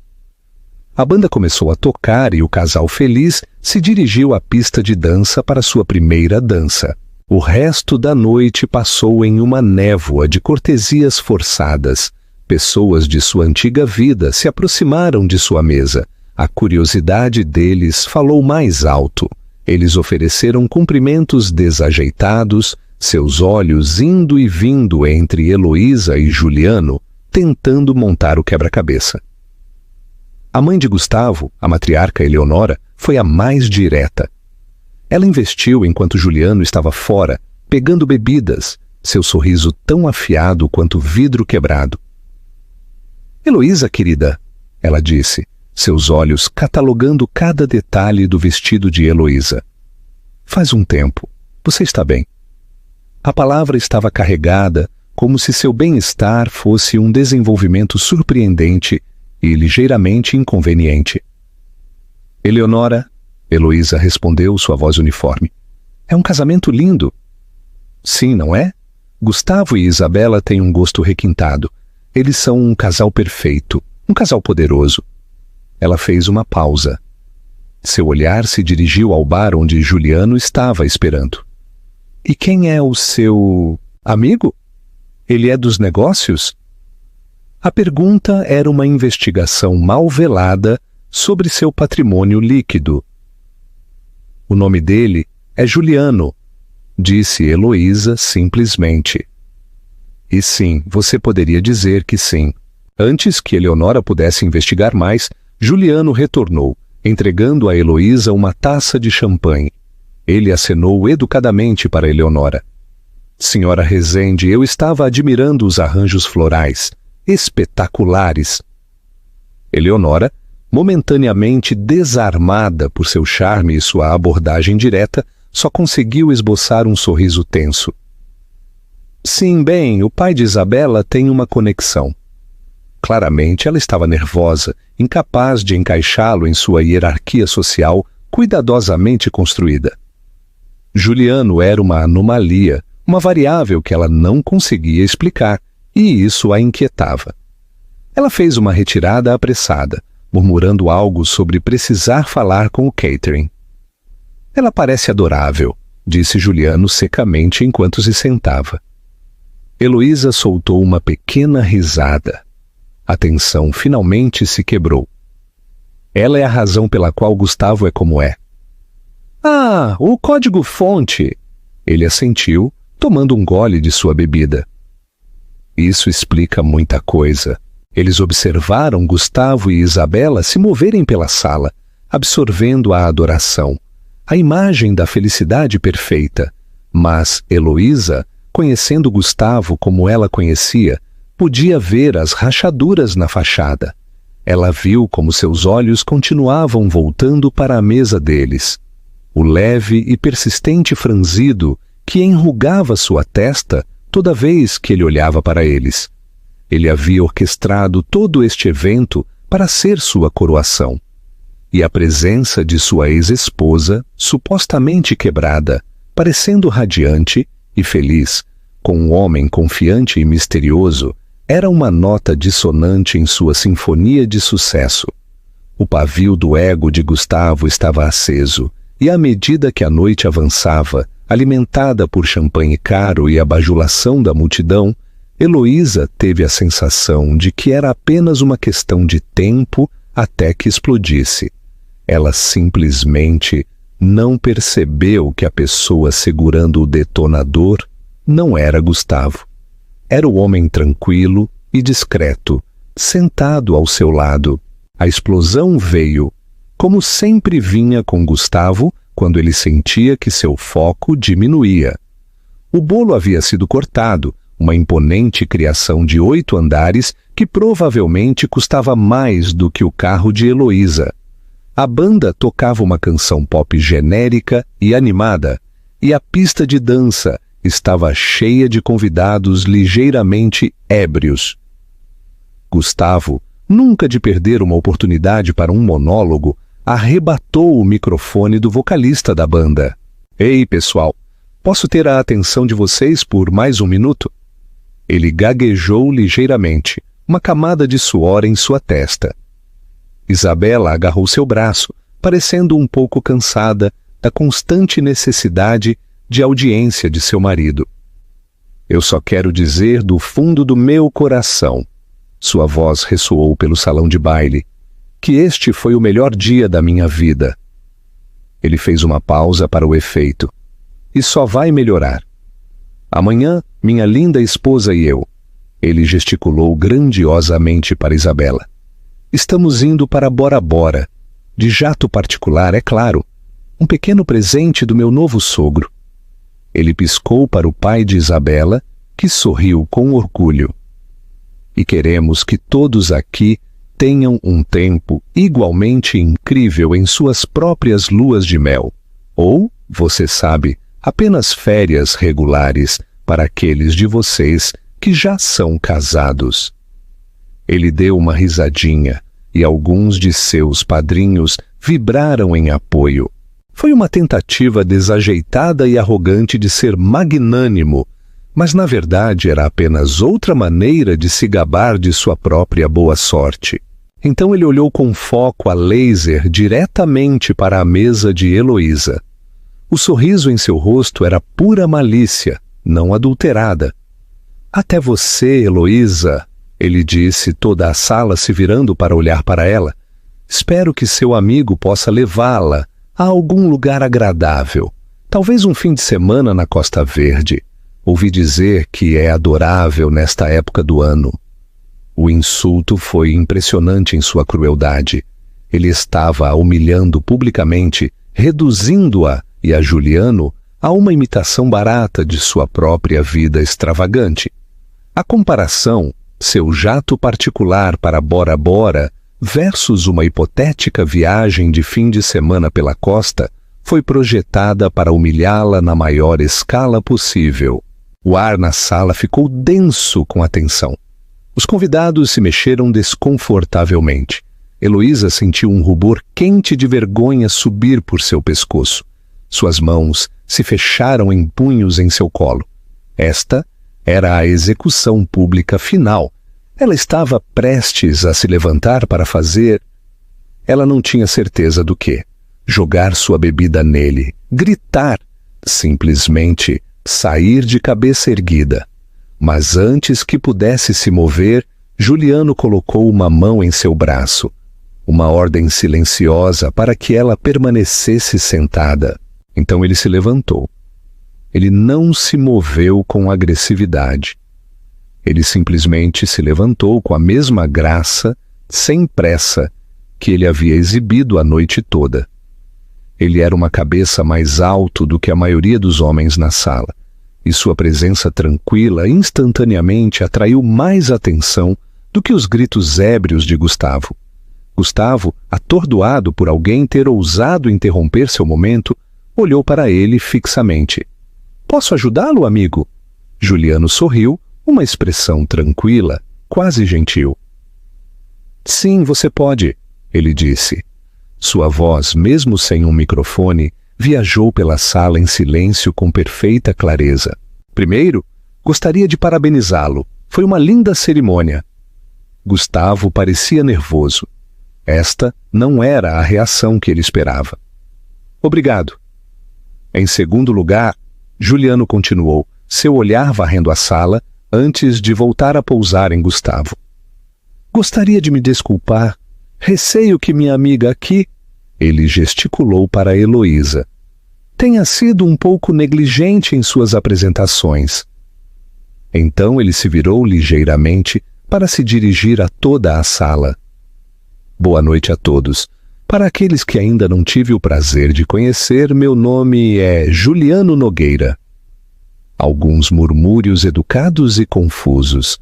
A banda começou a tocar e o casal feliz se dirigiu à pista de dança para sua primeira dança. O resto da noite passou em uma névoa de cortesias forçadas. Pessoas de sua antiga vida se aproximaram de sua mesa. A curiosidade deles falou mais alto. Eles ofereceram cumprimentos desajeitados, seus olhos indo e vindo entre Heloísa e Juliano, tentando montar o quebra-cabeça. A mãe de Gustavo, a matriarca Eleonora, foi a mais direta. Ela investiu enquanto Juliano estava fora, pegando bebidas, seu sorriso tão afiado quanto vidro quebrado. Heloísa, querida, ela disse, seus olhos catalogando cada detalhe do vestido de Heloísa. Faz um tempo. Você está bem? A palavra estava carregada, como se seu bem-estar fosse um desenvolvimento surpreendente e ligeiramente inconveniente. Eleonora, Heloísa respondeu sua voz uniforme. É um casamento lindo. Sim, não é? Gustavo e Isabela têm um gosto requintado. Eles são um casal perfeito, um casal poderoso. Ela fez uma pausa. Seu olhar se dirigiu ao bar onde Juliano estava esperando. E quem é o seu amigo? Ele é dos negócios? A pergunta era uma investigação mal velada sobre seu patrimônio líquido. O nome dele é Juliano, disse Heloísa simplesmente. E sim, você poderia dizer que sim. Antes que Eleonora pudesse investigar mais, Juliano retornou, entregando a Heloísa uma taça de champanhe. Ele acenou educadamente para Eleonora. Senhora Rezende, eu estava admirando os arranjos florais. Espetaculares. Eleonora, momentaneamente desarmada por seu charme e sua abordagem direta, só conseguiu esboçar um sorriso tenso. Sim, bem, o pai de Isabela tem uma conexão. Claramente ela estava nervosa, incapaz de encaixá-lo em sua hierarquia social cuidadosamente construída. Juliano era uma anomalia, uma variável que ela não conseguia explicar, e isso a inquietava. Ela fez uma retirada apressada, murmurando algo sobre precisar falar com o catering. Ela parece adorável, disse Juliano secamente enquanto se sentava. Heloísa soltou uma pequena risada. A tensão finalmente se quebrou. Ela é a razão pela qual Gustavo é como é. Ah, o código-fonte! Ele assentiu, tomando um gole de sua bebida. Isso explica muita coisa. Eles observaram Gustavo e Isabela se moverem pela sala, absorvendo a adoração, a imagem da felicidade perfeita. Mas Heloísa, conhecendo Gustavo como ela conhecia, podia ver as rachaduras na fachada. Ela viu como seus olhos continuavam voltando para a mesa deles. O leve e persistente franzido que enrugava sua testa toda vez que ele olhava para eles. Ele havia orquestrado todo este evento para ser sua coroação. e a presença de sua ex-esposa, supostamente quebrada, parecendo radiante e feliz, com um homem confiante e misterioso, era uma nota dissonante em sua sinfonia de sucesso. O pavio do ego de Gustavo estava aceso, e à medida que a noite avançava, alimentada por champanhe caro e a bajulação da multidão, Heloísa teve a sensação de que era apenas uma questão de tempo até que explodisse. Ela simplesmente não percebeu que a pessoa segurando o detonador não era Gustavo. Era o homem tranquilo e discreto, sentado ao seu lado. A explosão veio, como sempre vinha com Gustavo quando ele sentia que seu foco diminuía. O bolo havia sido cortado, uma imponente criação de 8 andares que provavelmente custava mais do que o carro de Heloísa. A banda tocava uma canção pop genérica e animada, e a pista de dança estava cheia de convidados ligeiramente ébrios. Gustavo, nunca de perder uma oportunidade para um monólogo, arrebatou o microfone do vocalista da banda. "Ei, pessoal, posso ter a atenção de vocês por mais um minuto?" Ele gaguejou ligeiramente, uma camada de suor em sua testa. Isabela agarrou seu braço, parecendo um pouco cansada da constante necessidade de audiência de seu marido. "Eu só quero dizer do fundo do meu coração", sua voz ressoou pelo salão de baile, "que este foi o melhor dia da minha vida." Ele fez uma pausa para o efeito. "E só vai melhorar. Amanhã, minha linda esposa e eu." Ele gesticulou grandiosamente para Isabela. "Estamos indo para Bora Bora. De jato particular, é claro. Um pequeno presente do meu novo sogro." Ele piscou para o pai de Isabela, que sorriu com orgulho. "E queremos que todos aqui tenham um tempo igualmente incrível em suas próprias luas de mel. Ou, você sabe, apenas férias regulares para aqueles de vocês que já são casados." Ele deu uma risadinha e alguns de seus padrinhos vibraram em apoio. Foi uma tentativa desajeitada e arrogante de ser magnânimo, mas na verdade era apenas outra maneira de se gabar de sua própria boa sorte. Então ele olhou com foco a laser diretamente para a mesa de Heloísa. O sorriso em seu rosto era pura malícia, não adulterada. "Até você, Heloísa", ele disse, toda a sala se virando para olhar para ela. "Espero que seu amigo possa levá-la a algum lugar agradável. Talvez um fim de semana na Costa Verde. Ouvi dizer que é adorável nesta época do ano." O insulto foi impressionante em sua crueldade. Ele estava a humilhando publicamente, reduzindo-a e a Juliano a uma imitação barata de sua própria vida extravagante. A comparação, seu jato particular para Bora Bora versus uma hipotética viagem de fim de semana pela costa, foi projetada para humilhá-la na maior escala possível. O ar na sala ficou denso com a tensão. Os convidados se mexeram desconfortavelmente. Heloísa sentiu um rubor quente de vergonha subir por seu pescoço. Suas mãos se fecharam em punhos em seu colo. Esta era a execução pública final. Ela estava prestes a se levantar para fazer... Ela não tinha certeza do que. Jogar sua bebida nele, gritar, simplesmente sair de cabeça erguida. Mas antes que pudesse se mover, Juliano colocou uma mão em seu braço. Uma ordem silenciosa para que ela permanecesse sentada. Então ele se levantou. Ele não se moveu com agressividade. Ele simplesmente se levantou com a mesma graça, sem pressa, que ele havia exibido a noite toda. Ele era uma cabeça mais alto do que a maioria dos homens na sala, e sua presença tranquila instantaneamente atraiu mais atenção do que os gritos ébrios de Gustavo. Gustavo, atordoado por alguém ter ousado interromper seu momento, olhou para ele fixamente. "Posso ajudá-lo, amigo?" Juliano sorriu, uma expressão tranquila, quase gentil. "Sim, você pode", ele disse. Sua voz, mesmo sem um microfone, viajou pela sala em silêncio com perfeita clareza. Primeiro, gostaria de parabenizá-lo. Foi uma linda cerimônia. Gustavo parecia nervoso. Esta não era a reação que ele esperava. Obrigado. Em segundo lugar, Juliano continuou, seu olhar varrendo a sala, antes de voltar a pousar em Gustavo. Gostaria de me desculpar. Receio que minha amiga aqui... Ele gesticulou para Heloísa. Tenha sido um pouco negligente em suas apresentações. Então ele se virou ligeiramente para se dirigir a toda a sala. Boa noite a todos. Para aqueles que ainda não tive o prazer de conhecer, meu nome é Juliano Nogueira. Alguns murmúrios educados e confusos.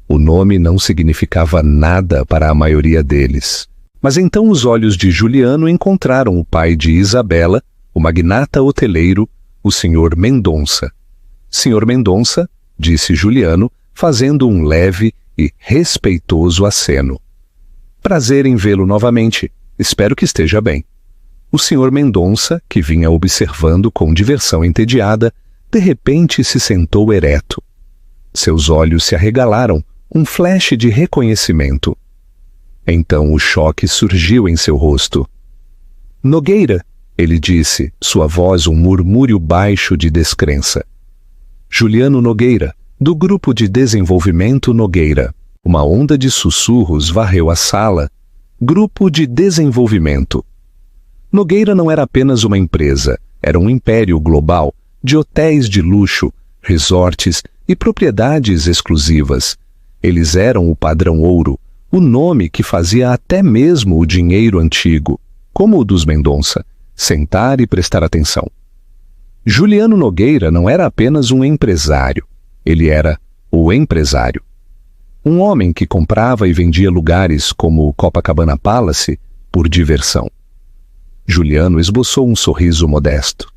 O nome não significava nada para a maioria deles. Mas então os olhos de Juliano encontraram o pai de Isabela, o magnata hoteleiro, o Sr. Mendonça. Sr. Mendonça, disse Juliano, fazendo um leve e respeitoso aceno. Prazer em vê-lo novamente. Espero que esteja bem. O Sr. Mendonça, que vinha observando com diversão entediada, de repente se sentou ereto. Seus olhos se arregalaram, um flash de reconhecimento. Então o choque surgiu em seu rosto. Nogueira, ele disse, sua voz um murmúrio baixo de descrença. Juliano Nogueira, do Grupo de Desenvolvimento Nogueira. Uma onda de sussurros varreu a sala. Grupo de Desenvolvimento. Nogueira não era apenas uma empresa, era um império global de hotéis de luxo, resorts e propriedades exclusivas. Eles eram o padrão ouro, o nome que fazia até mesmo o dinheiro antigo, como o dos Mendonça, sentar e prestar atenção. Juliano Nogueira não era apenas um empresário, ele era o empresário. Um homem que comprava e vendia lugares como o Copacabana Palace por diversão. Juliano esboçou um sorriso modesto.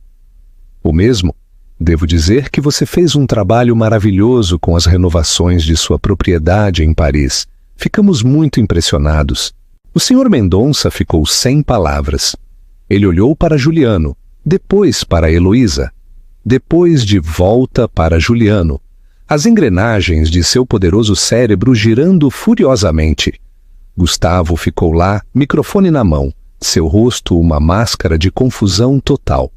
O mesmo, devo dizer que você fez um trabalho maravilhoso com as renovações de sua propriedade em Paris. Ficamos muito impressionados. O Sr. Mendonça ficou sem palavras. Ele olhou para Juliano, depois para Heloísa, depois de volta para Juliano, as engrenagens de seu poderoso cérebro girando furiosamente. Gustavo ficou lá, microfone na mão, seu rosto uma máscara de confusão total.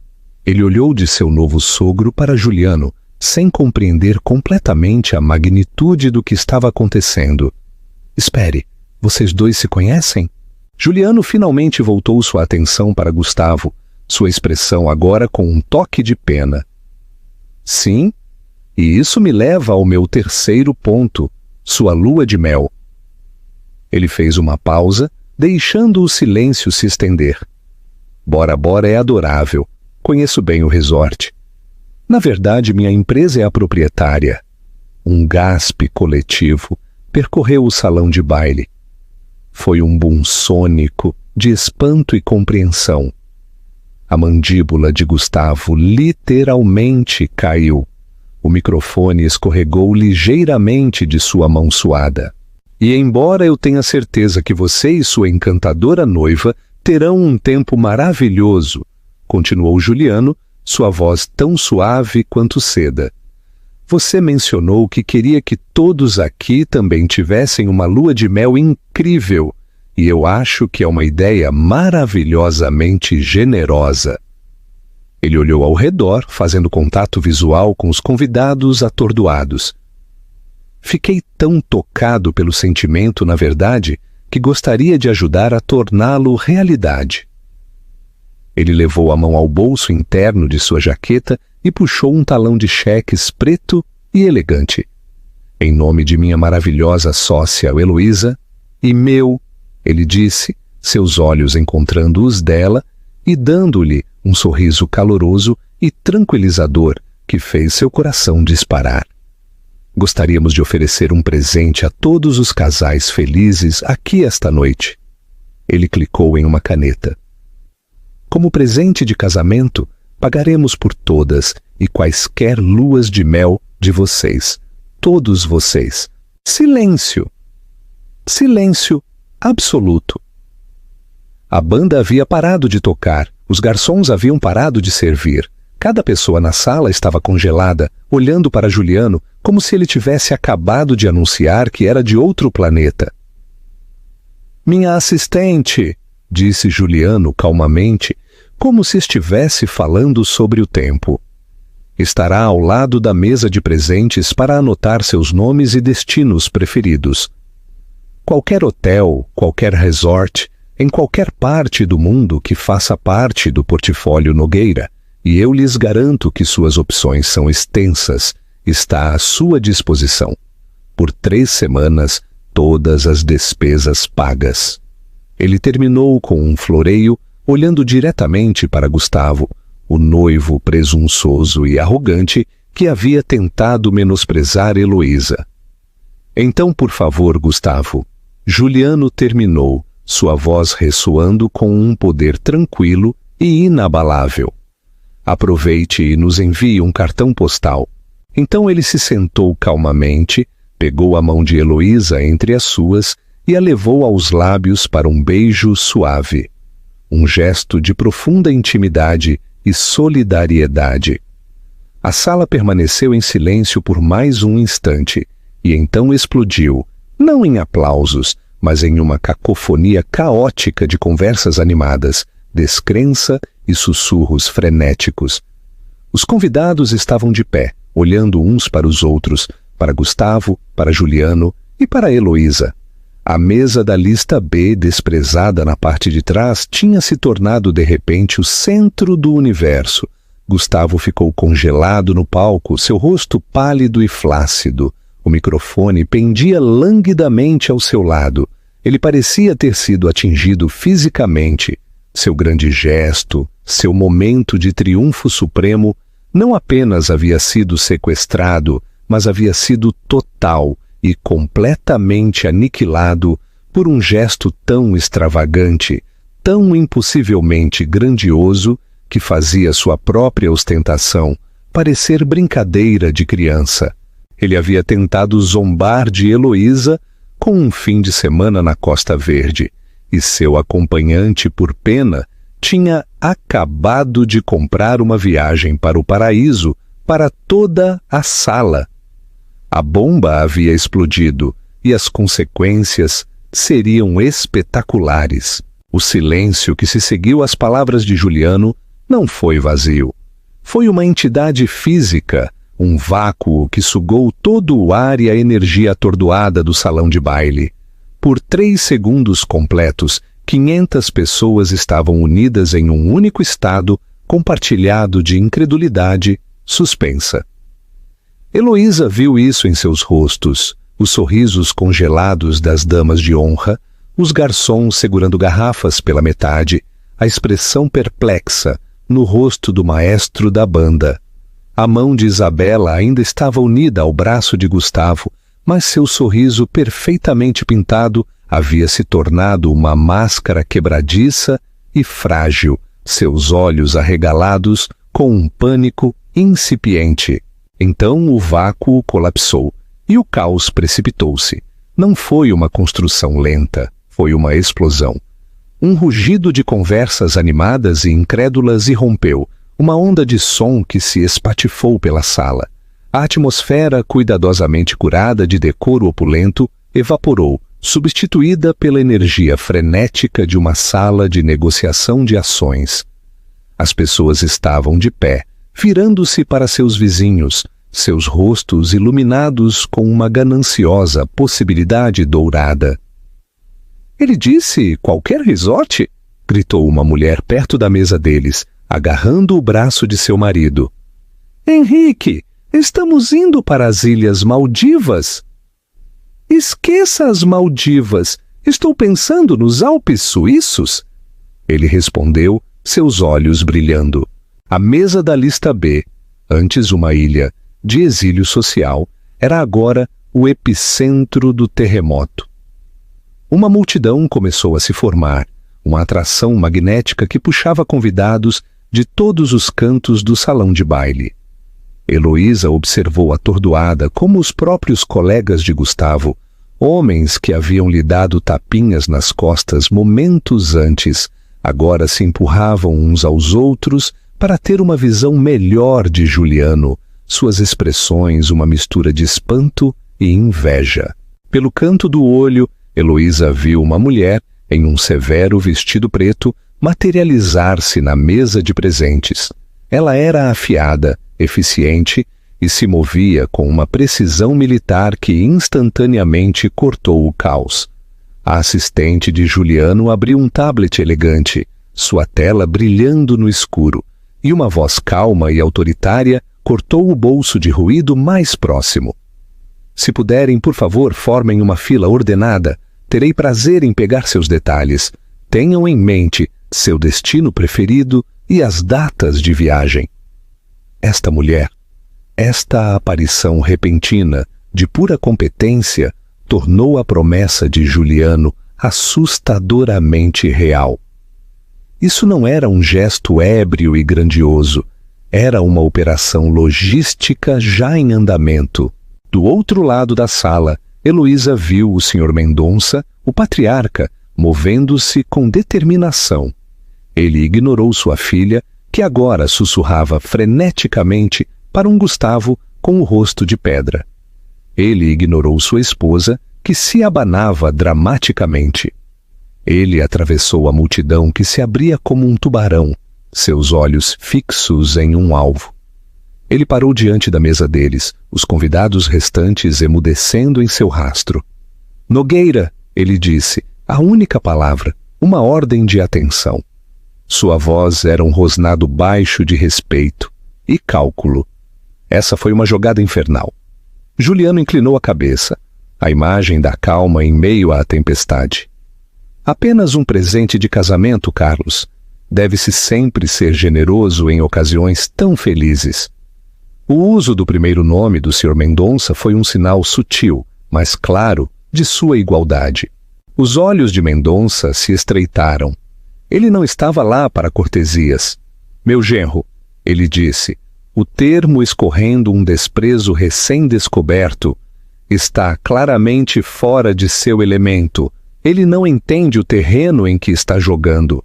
Ele olhou de seu novo sogro para Juliano, sem compreender completamente a magnitude do que estava acontecendo. Espere, vocês dois se conhecem? Juliano finalmente voltou sua atenção para Gustavo, sua expressão agora com um toque de pena. Sim, e isso me leva ao meu terceiro ponto, sua lua de mel. Ele fez uma pausa, deixando o silêncio se estender. Bora Bora é adorável, conheço bem o resort. Na verdade, minha empresa é a proprietária. Um gaspe coletivo percorreu o salão de baile. Foi um boom sônico de espanto e compreensão. A mandíbula de Gustavo literalmente caiu. O microfone escorregou ligeiramente de sua mão suada. E embora eu tenha certeza que você e sua encantadora noiva terão um tempo maravilhoso, continuou Juliano, sua voz tão suave quanto seda. Você mencionou que queria que todos aqui também tivessem uma lua de mel incrível, e eu acho que é uma ideia maravilhosamente generosa. Ele olhou ao redor, fazendo contato visual com os convidados atordoados. Fiquei tão tocado pelo sentimento, na verdade, que gostaria de ajudar a torná-lo realidade. Ele levou a mão ao bolso interno de sua jaqueta e puxou um talão de cheques preto e elegante. Em nome de minha maravilhosa sócia Heloísa, e meu, ele disse, seus olhos encontrando os dela e dando-lhe um sorriso caloroso e tranquilizador que fez seu coração disparar. Gostaríamos de oferecer um presente a todos os casais felizes aqui esta noite. Ele clicou em uma caneta. Como presente de casamento, pagaremos por todas e quaisquer luas de mel de vocês, todos vocês. Silêncio! Silêncio absoluto. A banda havia parado de tocar, os garçons haviam parado de servir. Cada pessoa na sala estava congelada, olhando para Juliano como se ele tivesse acabado de anunciar que era de outro planeta. Minha assistente, disse Juliano calmamente, como se estivesse falando sobre o tempo. Estará ao lado da mesa de presentes para anotar seus nomes e destinos preferidos. Qualquer hotel, qualquer resort, em qualquer parte do mundo que faça parte do portfólio Nogueira, e eu lhes garanto que suas opções são extensas, está à sua disposição. Por 3 semanas, todas as despesas pagas. Ele terminou com um floreio, olhando diretamente para Gustavo, o noivo presunçoso e arrogante que havia tentado menosprezar Heloísa. Então, por favor, Gustavo. Juliano terminou, sua voz ressoando com um poder tranquilo e inabalável. Aproveite e nos envie um cartão postal. Então ele se sentou calmamente, pegou a mão de Heloísa entre as suas e a levou aos lábios para um beijo suave. Um gesto de profunda intimidade e solidariedade. A sala permaneceu em silêncio por mais um instante, e então explodiu, não em aplausos, mas em uma cacofonia caótica de conversas animadas, descrença e sussurros frenéticos. Os convidados estavam de pé, olhando uns para os outros, para Gustavo, para Juliano e para Heloísa. A mesa da lista B, desprezada na parte de trás, tinha se tornado de repente o centro do universo. Gustavo ficou congelado no palco, seu rosto pálido e flácido. O microfone pendia languidamente ao seu lado. Ele parecia ter sido atingido fisicamente. Seu grande gesto, seu momento de triunfo supremo, não apenas havia sido sequestrado, mas havia sido total e completamente aniquilado por um gesto tão extravagante, tão impossivelmente grandioso, que fazia sua própria ostentação parecer brincadeira de criança. Ele havia tentado zombar de Heloísa com um fim de semana na Costa Verde, e seu acompanhante, por pena, tinha acabado de comprar uma viagem para o paraíso para toda a sala. A bomba havia explodido e as consequências seriam espetaculares. O silêncio que se seguiu às palavras de Juliano não foi vazio. Foi uma entidade física, um vácuo que sugou todo o ar e a energia atordoada do salão de baile. Por 3 segundos completos, 500 pessoas estavam unidas em um único estado compartilhado de incredulidade suspensa. Heloísa viu isso em seus rostos, os sorrisos congelados das damas de honra, os garçons segurando garrafas pela metade, a expressão perplexa no rosto do maestro da banda. A mão de Isabela ainda estava unida ao braço de Gustavo, mas seu sorriso perfeitamente pintado havia se tornado uma máscara quebradiça e frágil, seus olhos arregalados com um pânico incipiente. Então o vácuo colapsou e o caos precipitou-se. Não foi uma construção lenta, foi uma explosão. Um rugido de conversas animadas e incrédulas irrompeu, uma onda de som que se espatifou pela sala. A atmosfera, cuidadosamente curada de decoro opulento, evaporou, substituída pela energia frenética de uma sala de negociação de ações. As pessoas estavam de pé, virando-se para seus vizinhos, seus rostos iluminados com uma gananciosa possibilidade dourada. Ele disse qualquer resort? Gritou uma mulher perto da mesa deles, agarrando o braço de seu marido. Henrique, estamos indo para as Ilhas Maldivas. Esqueça as Maldivas, estou pensando nos Alpes suíços. Ele respondeu, seus olhos brilhando. A mesa da lista B, antes uma ilha de exílio social, era agora o epicentro do terremoto. Uma multidão começou a se formar, uma atração magnética que puxava convidados de todos os cantos do salão de baile. Heloísa observou atordoada como os próprios colegas de Gustavo, homens que haviam lhe dado tapinhas nas costas momentos antes, Agora se empurravam uns aos outros para ter uma visão melhor de Juliano, suas expressões uma mistura de espanto e inveja. Pelo canto do olho, Heloísa viu uma mulher, em um severo vestido preto, materializar-se na mesa de presentes. Ela era afiada, eficiente e se movia com uma precisão militar que instantaneamente cortou o caos. A assistente de Juliano abriu um tablet elegante, sua tela brilhando no escuro, e uma voz calma e autoritária cortou o bolso de ruído mais próximo. Se puderem, por favor, formem uma fila ordenada. Terei prazer em pegar seus detalhes. Tenham em mente seu destino preferido e as datas de viagem. Esta mulher, esta aparição repentina, de pura competência, tornou a promessa de Juliano assustadoramente real. Isso não era um gesto ébrio e grandioso, era uma operação logística já em andamento. Do outro lado da sala, Heloísa viu o Sr. Mendonça, o patriarca, movendo-se com determinação. Ele ignorou sua filha, que agora sussurrava freneticamente para um Gustavo com o rosto de pedra. Ele ignorou sua esposa, que se abanava dramaticamente. Ele atravessou a multidão que se abria como um tubarão, seus olhos fixos em um alvo. Ele parou diante da mesa deles, os convidados restantes emudecendo em seu rastro. Nogueira, ele disse, a única palavra, uma ordem de atenção. Sua voz era um rosnado baixo de respeito e cálculo. Essa foi uma jogada infernal. Juliano inclinou a cabeça, a imagem da calma em meio à tempestade. Apenas um presente de casamento, Carlos. Deve-se sempre ser generoso em ocasiões tão felizes. O uso do primeiro nome do Sr. Mendonça foi um sinal sutil, mas claro, de sua igualdade. Os olhos de Mendonça se estreitaram. Ele não estava lá para cortesias. Meu genro, ele disse, o termo escorrendo um desprezo recém-descoberto, está claramente fora de seu elemento. Ele não entende o terreno em que está jogando.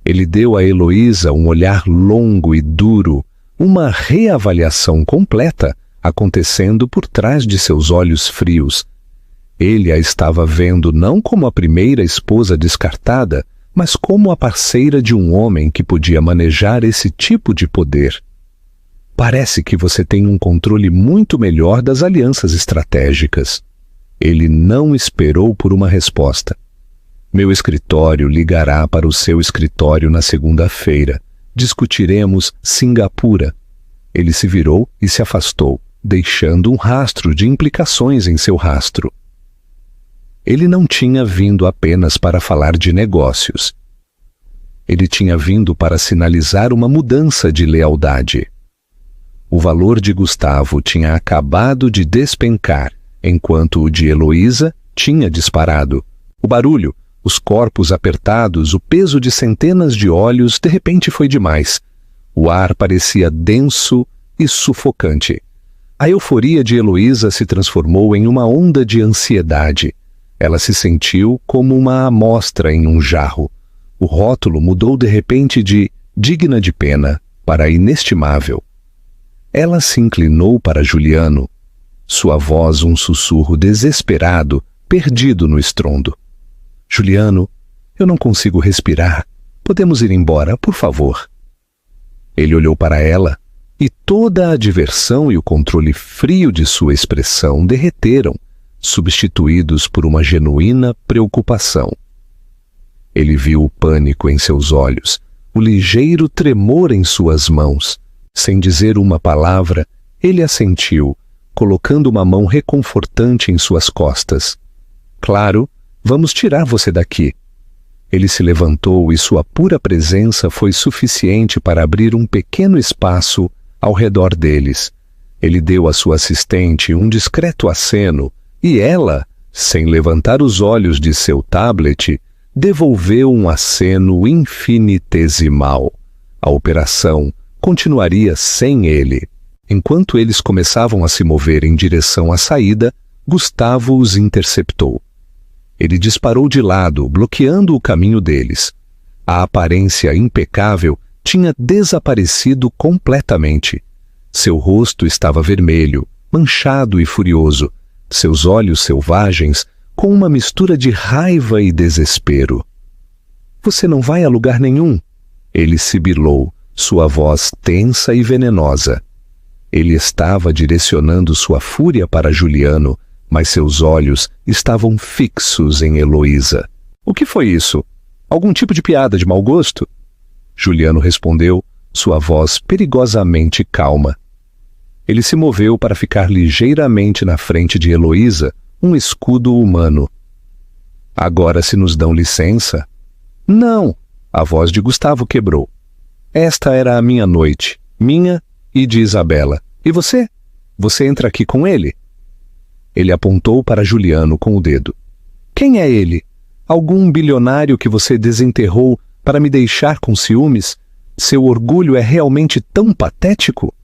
Ele deu a Heloísa um olhar longo e duro, uma reavaliação completa acontecendo por trás de seus olhos frios. Ele a estava vendo não como a primeira esposa descartada, mas como a parceira de um homem que podia manejar esse tipo de poder. Parece que você tem um controle muito melhor das alianças estratégicas. Ele não esperou por uma resposta. Meu escritório ligará para o seu escritório na segunda-feira. Discutiremos Singapura. Ele se virou e se afastou, deixando um rastro de implicações em seu rastro. Ele não tinha vindo apenas para falar de negócios. Ele tinha vindo para sinalizar uma mudança de lealdade. O valor de Gustavo tinha acabado de despencar, enquanto o de Heloísa tinha disparado. O barulho, os corpos apertados, o peso de centenas de olhos, de repente foi demais. O ar parecia denso e sufocante. A euforia de Heloísa se transformou em uma onda de ansiedade. Ela se sentiu como uma amostra em um jarro. O rótulo mudou de repente de digna de pena para inestimável. Ela se inclinou para Juliano. Sua voz um sussurro desesperado, perdido no estrondo. Juliano, eu não consigo respirar. Podemos ir embora, por favor. Ele olhou para ela e toda a diversão e o controle frio de sua expressão derreteram, substituídos por uma genuína preocupação. Ele viu o pânico em seus olhos, o ligeiro tremor em suas mãos. Sem dizer uma palavra, ele assentiu, colocando uma mão reconfortante em suas costas. Claro, vamos tirar você daqui. Ele se levantou e sua pura presença foi suficiente para abrir um pequeno espaço ao redor deles. Ele deu à sua assistente um discreto aceno e ela, sem levantar os olhos de seu tablet, devolveu um aceno infinitesimal. A operação continuaria sem ele. Enquanto eles começavam a se mover em direção à saída, Gustavo os interceptou. Ele disparou de lado, bloqueando o caminho deles. A aparência impecável tinha desaparecido completamente. Seu rosto estava vermelho, manchado e furioso, seus olhos selvagens com uma mistura de raiva e desespero. Você não vai a lugar nenhum, ele sibilou, sua voz tensa e venenosa. Ele estava direcionando sua fúria para Juliano, mas seus olhos estavam fixos em Heloísa. O que foi isso? Algum tipo de piada de mau gosto? Juliano respondeu, sua voz perigosamente calma. Ele se moveu para ficar ligeiramente na frente de Heloísa, um escudo humano. Agora se nos dão licença? Não! A voz de Gustavo quebrou. Esta era a minha noite, minha e de Isabela. E você? Você entra aqui com ele? Ele apontou para Juliano com o dedo. Quem é ele? Algum bilionário que você desenterrou para me deixar com ciúmes? Seu orgulho é realmente tão patético?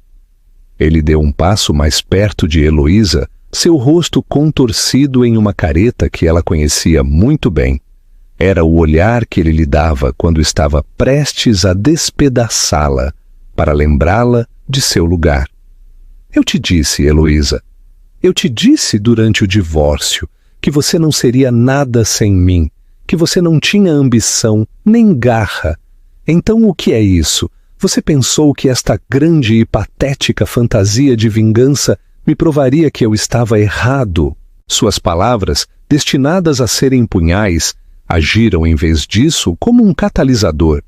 Ele deu um passo mais perto de Heloísa, seu rosto contorcido em uma careta que ela conhecia muito bem. Era o olhar que ele lhe dava quando estava prestes a despedaçá-la, para lembrá-la de seu lugar. Eu te disse, Heloísa, eu te disse durante o divórcio que você não seria nada sem mim, que você não tinha ambição nem garra. Então o que é isso? Você pensou que esta grande e patética fantasia de vingança me provaria que eu estava errado? Suas palavras, destinadas a serem punhais, agiram em vez disso como um catalisador.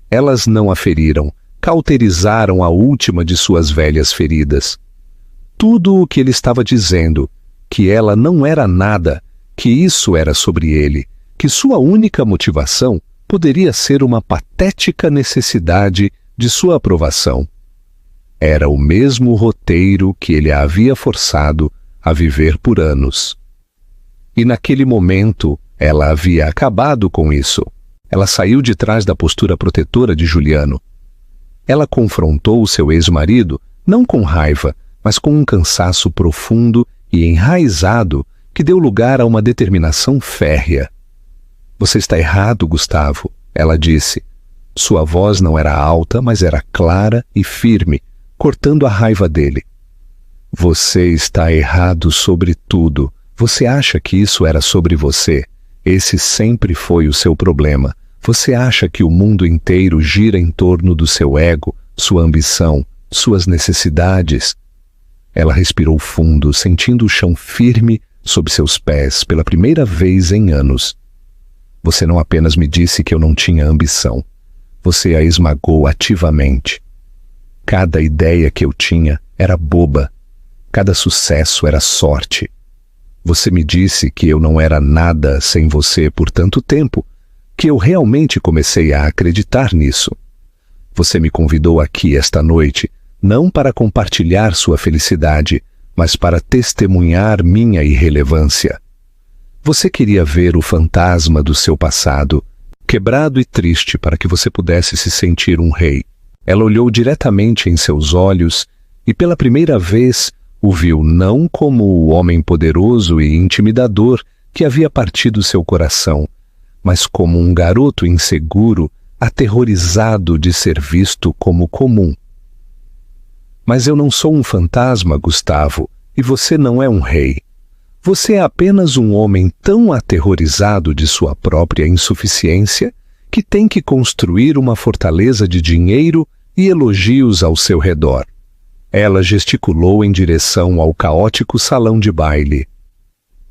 Elas não a feriram, cauterizaram a última de suas velhas feridas. Tudo o que ele estava dizendo, que ela não era nada, que isso era sobre ele, que sua única motivação poderia ser uma patética necessidade de sua aprovação. Era o mesmo roteiro que ele a havia forçado a viver por anos. E naquele momento, ela havia acabado com isso. Ela saiu de trás da postura protetora de Juliano. Ela confrontou o seu ex-marido, não com raiva, mas com um cansaço profundo e enraizado que deu lugar a uma determinação férrea. Você está errado, Gustavo, ela disse. Sua voz não era alta, mas era clara e firme, cortando a raiva dele. Você está errado sobre tudo. Você acha que isso era sobre você? Esse sempre foi o seu problema. Você acha que o mundo inteiro gira em torno do seu ego, sua ambição, suas necessidades? Ela respirou fundo, sentindo o chão firme sob seus pés pela primeira vez em anos. Você não apenas me disse que eu não tinha ambição. Você a esmagou ativamente. Cada ideia que eu tinha era boba. Cada sucesso era sorte. Você me disse que eu não era nada sem você por tanto tempo, que eu realmente comecei a acreditar nisso. Você me convidou aqui esta noite, não para compartilhar sua felicidade, mas para testemunhar minha irrelevância. Você queria ver o fantasma do seu passado, quebrado e triste para que você pudesse se sentir um rei. Ela olhou diretamente em seus olhos e pela primeira vez o viu não como o homem poderoso e intimidador que havia partido seu coração, mas como um garoto inseguro, aterrorizado de ser visto como comum. Mas eu não sou um fantasma, Gustavo, e você não é um rei. Você é apenas um homem tão aterrorizado de sua própria insuficiência que tem que construir uma fortaleza de dinheiro e elogios ao seu redor. Ela gesticulou em direção ao caótico salão de baile.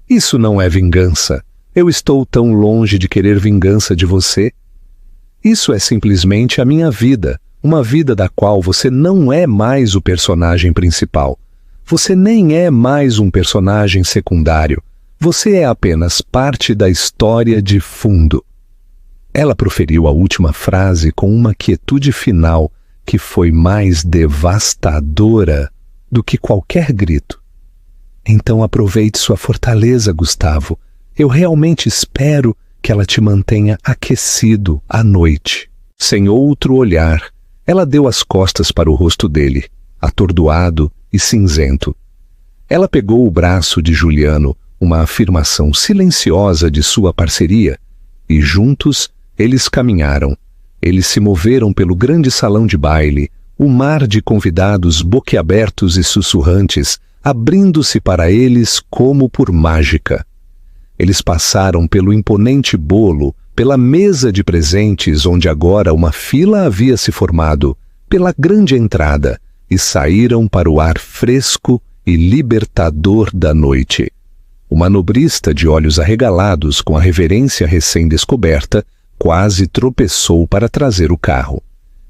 Isso não é vingança. Eu estou tão longe de querer vingança de você. Isso é simplesmente a minha vida, uma vida da qual você não é mais o personagem principal. Você nem é mais um personagem secundário. Você é apenas parte da história de fundo. Ela proferiu a última frase com uma quietude final que foi mais devastadora do que qualquer grito. Então aproveite sua fortaleza, Gustavo. Eu realmente espero que ela te mantenha aquecido à noite. Sem outro olhar, ela deu as costas para o rosto dele, atordoado e cinzento. Ela pegou o braço de Juliano, uma afirmação silenciosa de sua parceria, e juntos Eles caminharam. Eles se moveram pelo grande salão de baile, o mar de convidados boquiabertos e sussurrantes, abrindo-se para eles como por mágica. Eles passaram pelo imponente bolo, pela mesa de presentes onde agora uma fila havia se formado, pela grande entrada, e saíram para o ar fresco e libertador da noite. O manobrista de olhos arregalados com a reverência recém-descoberta quase tropeçou para trazer o carro.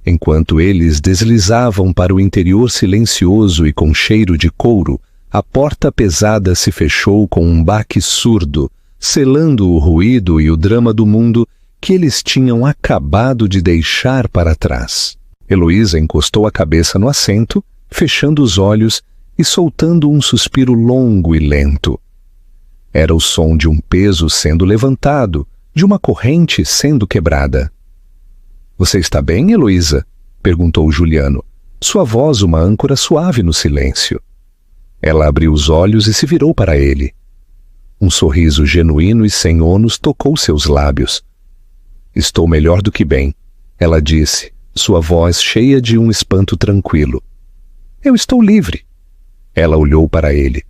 Enquanto eles deslizavam para o interior silencioso e com cheiro de couro, a porta pesada se fechou com um baque surdo, selando o ruído e o drama do mundo que eles tinham acabado de deixar para trás. Heloísa encostou a cabeça no assento, fechando os olhos e soltando um suspiro longo e lento. Era o som de um peso sendo levantado, de uma corrente sendo quebrada. "Você está bem, Heloísa?" perguntou Juliano, sua voz uma âncora suave no silêncio. Ela abriu os olhos e se virou para ele. Um sorriso genuíno e sem ônus tocou seus lábios. "Estou melhor do que bem", ela disse, sua voz cheia de um espanto tranquilo. "Eu estou livre." Ela olhou para ele.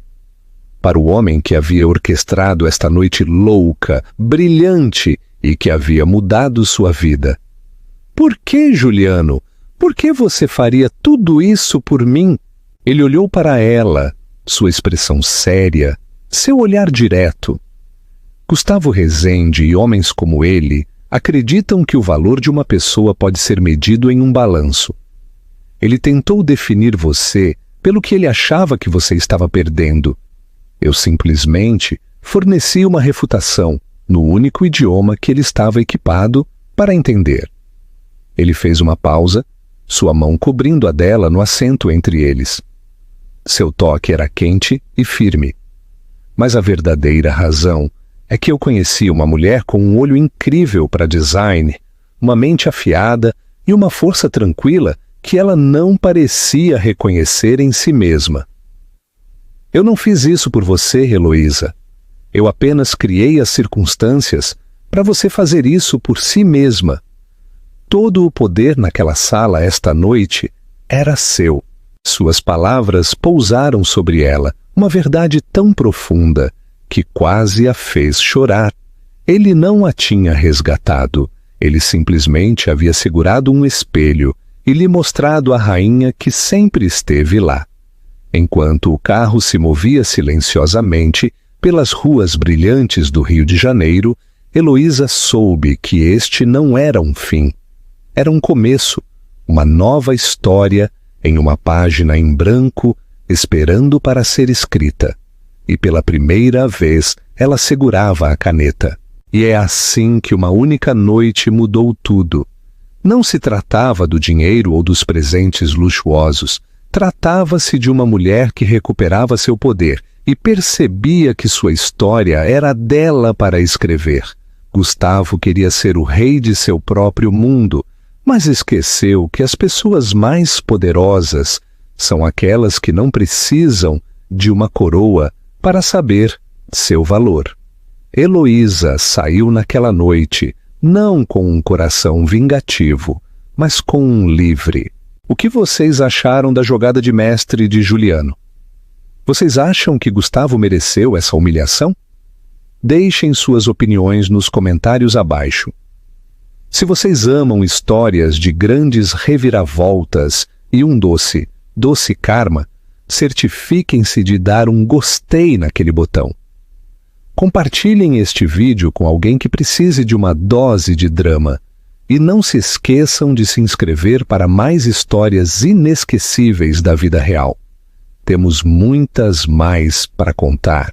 Para o homem que havia orquestrado esta noite louca, brilhante e que havia mudado sua vida. "Por que, Juliano? Por que você faria tudo isso por mim?" Ele olhou para ela, sua expressão séria, seu olhar direto. Gustavo Rezende e homens como ele acreditam que o valor de uma pessoa pode ser medido em um balanço. Ele tentou definir você pelo que ele achava que você estava perdendo. Eu simplesmente forneci uma refutação no único idioma que ele estava equipado para entender. Ele fez uma pausa, sua mão cobrindo a dela no assento entre eles. Seu toque era quente e firme. Mas a verdadeira razão é que eu conheci uma mulher com um olho incrível para design, uma mente afiada e uma força tranquila que ela não parecia reconhecer em si mesma. Eu não fiz isso por você, Heloísa. Eu apenas criei as circunstâncias para você fazer isso por si mesma. Todo o poder naquela sala esta noite era seu. Suas palavras pousaram sobre ela, uma verdade tão profunda que quase a fez chorar. Ele não a tinha resgatado. Ele simplesmente havia segurado um espelho e lhe mostrado a rainha que sempre esteve lá. Enquanto o carro se movia silenciosamente pelas ruas brilhantes do Rio de Janeiro, Heloísa soube que este não era um fim. Era um começo, uma nova história em uma página em branco, esperando para ser escrita. E pela primeira vez ela segurava a caneta. E é assim que uma única noite mudou tudo. Não se tratava do dinheiro ou dos presentes luxuosos. Tratava-se de uma mulher que recuperava seu poder e percebia que sua história era dela para escrever. Gustavo queria ser o rei de seu próprio mundo, mas esqueceu que as pessoas mais poderosas são aquelas que não precisam de uma coroa para saber seu valor. Heloísa saiu naquela noite, não com um coração vingativo, mas com um livre. O que vocês acharam da jogada de mestre de Juliano? Vocês acham que Gustavo mereceu essa humilhação? Deixem suas opiniões nos comentários abaixo. Se vocês amam histórias de grandes reviravoltas e um doce karma, certifiquem-se de dar um gostei naquele botão. Compartilhem este vídeo com alguém que precise de uma dose de drama. E não se esqueçam de se inscrever para mais histórias inesquecíveis da vida real. Temos muitas mais para contar.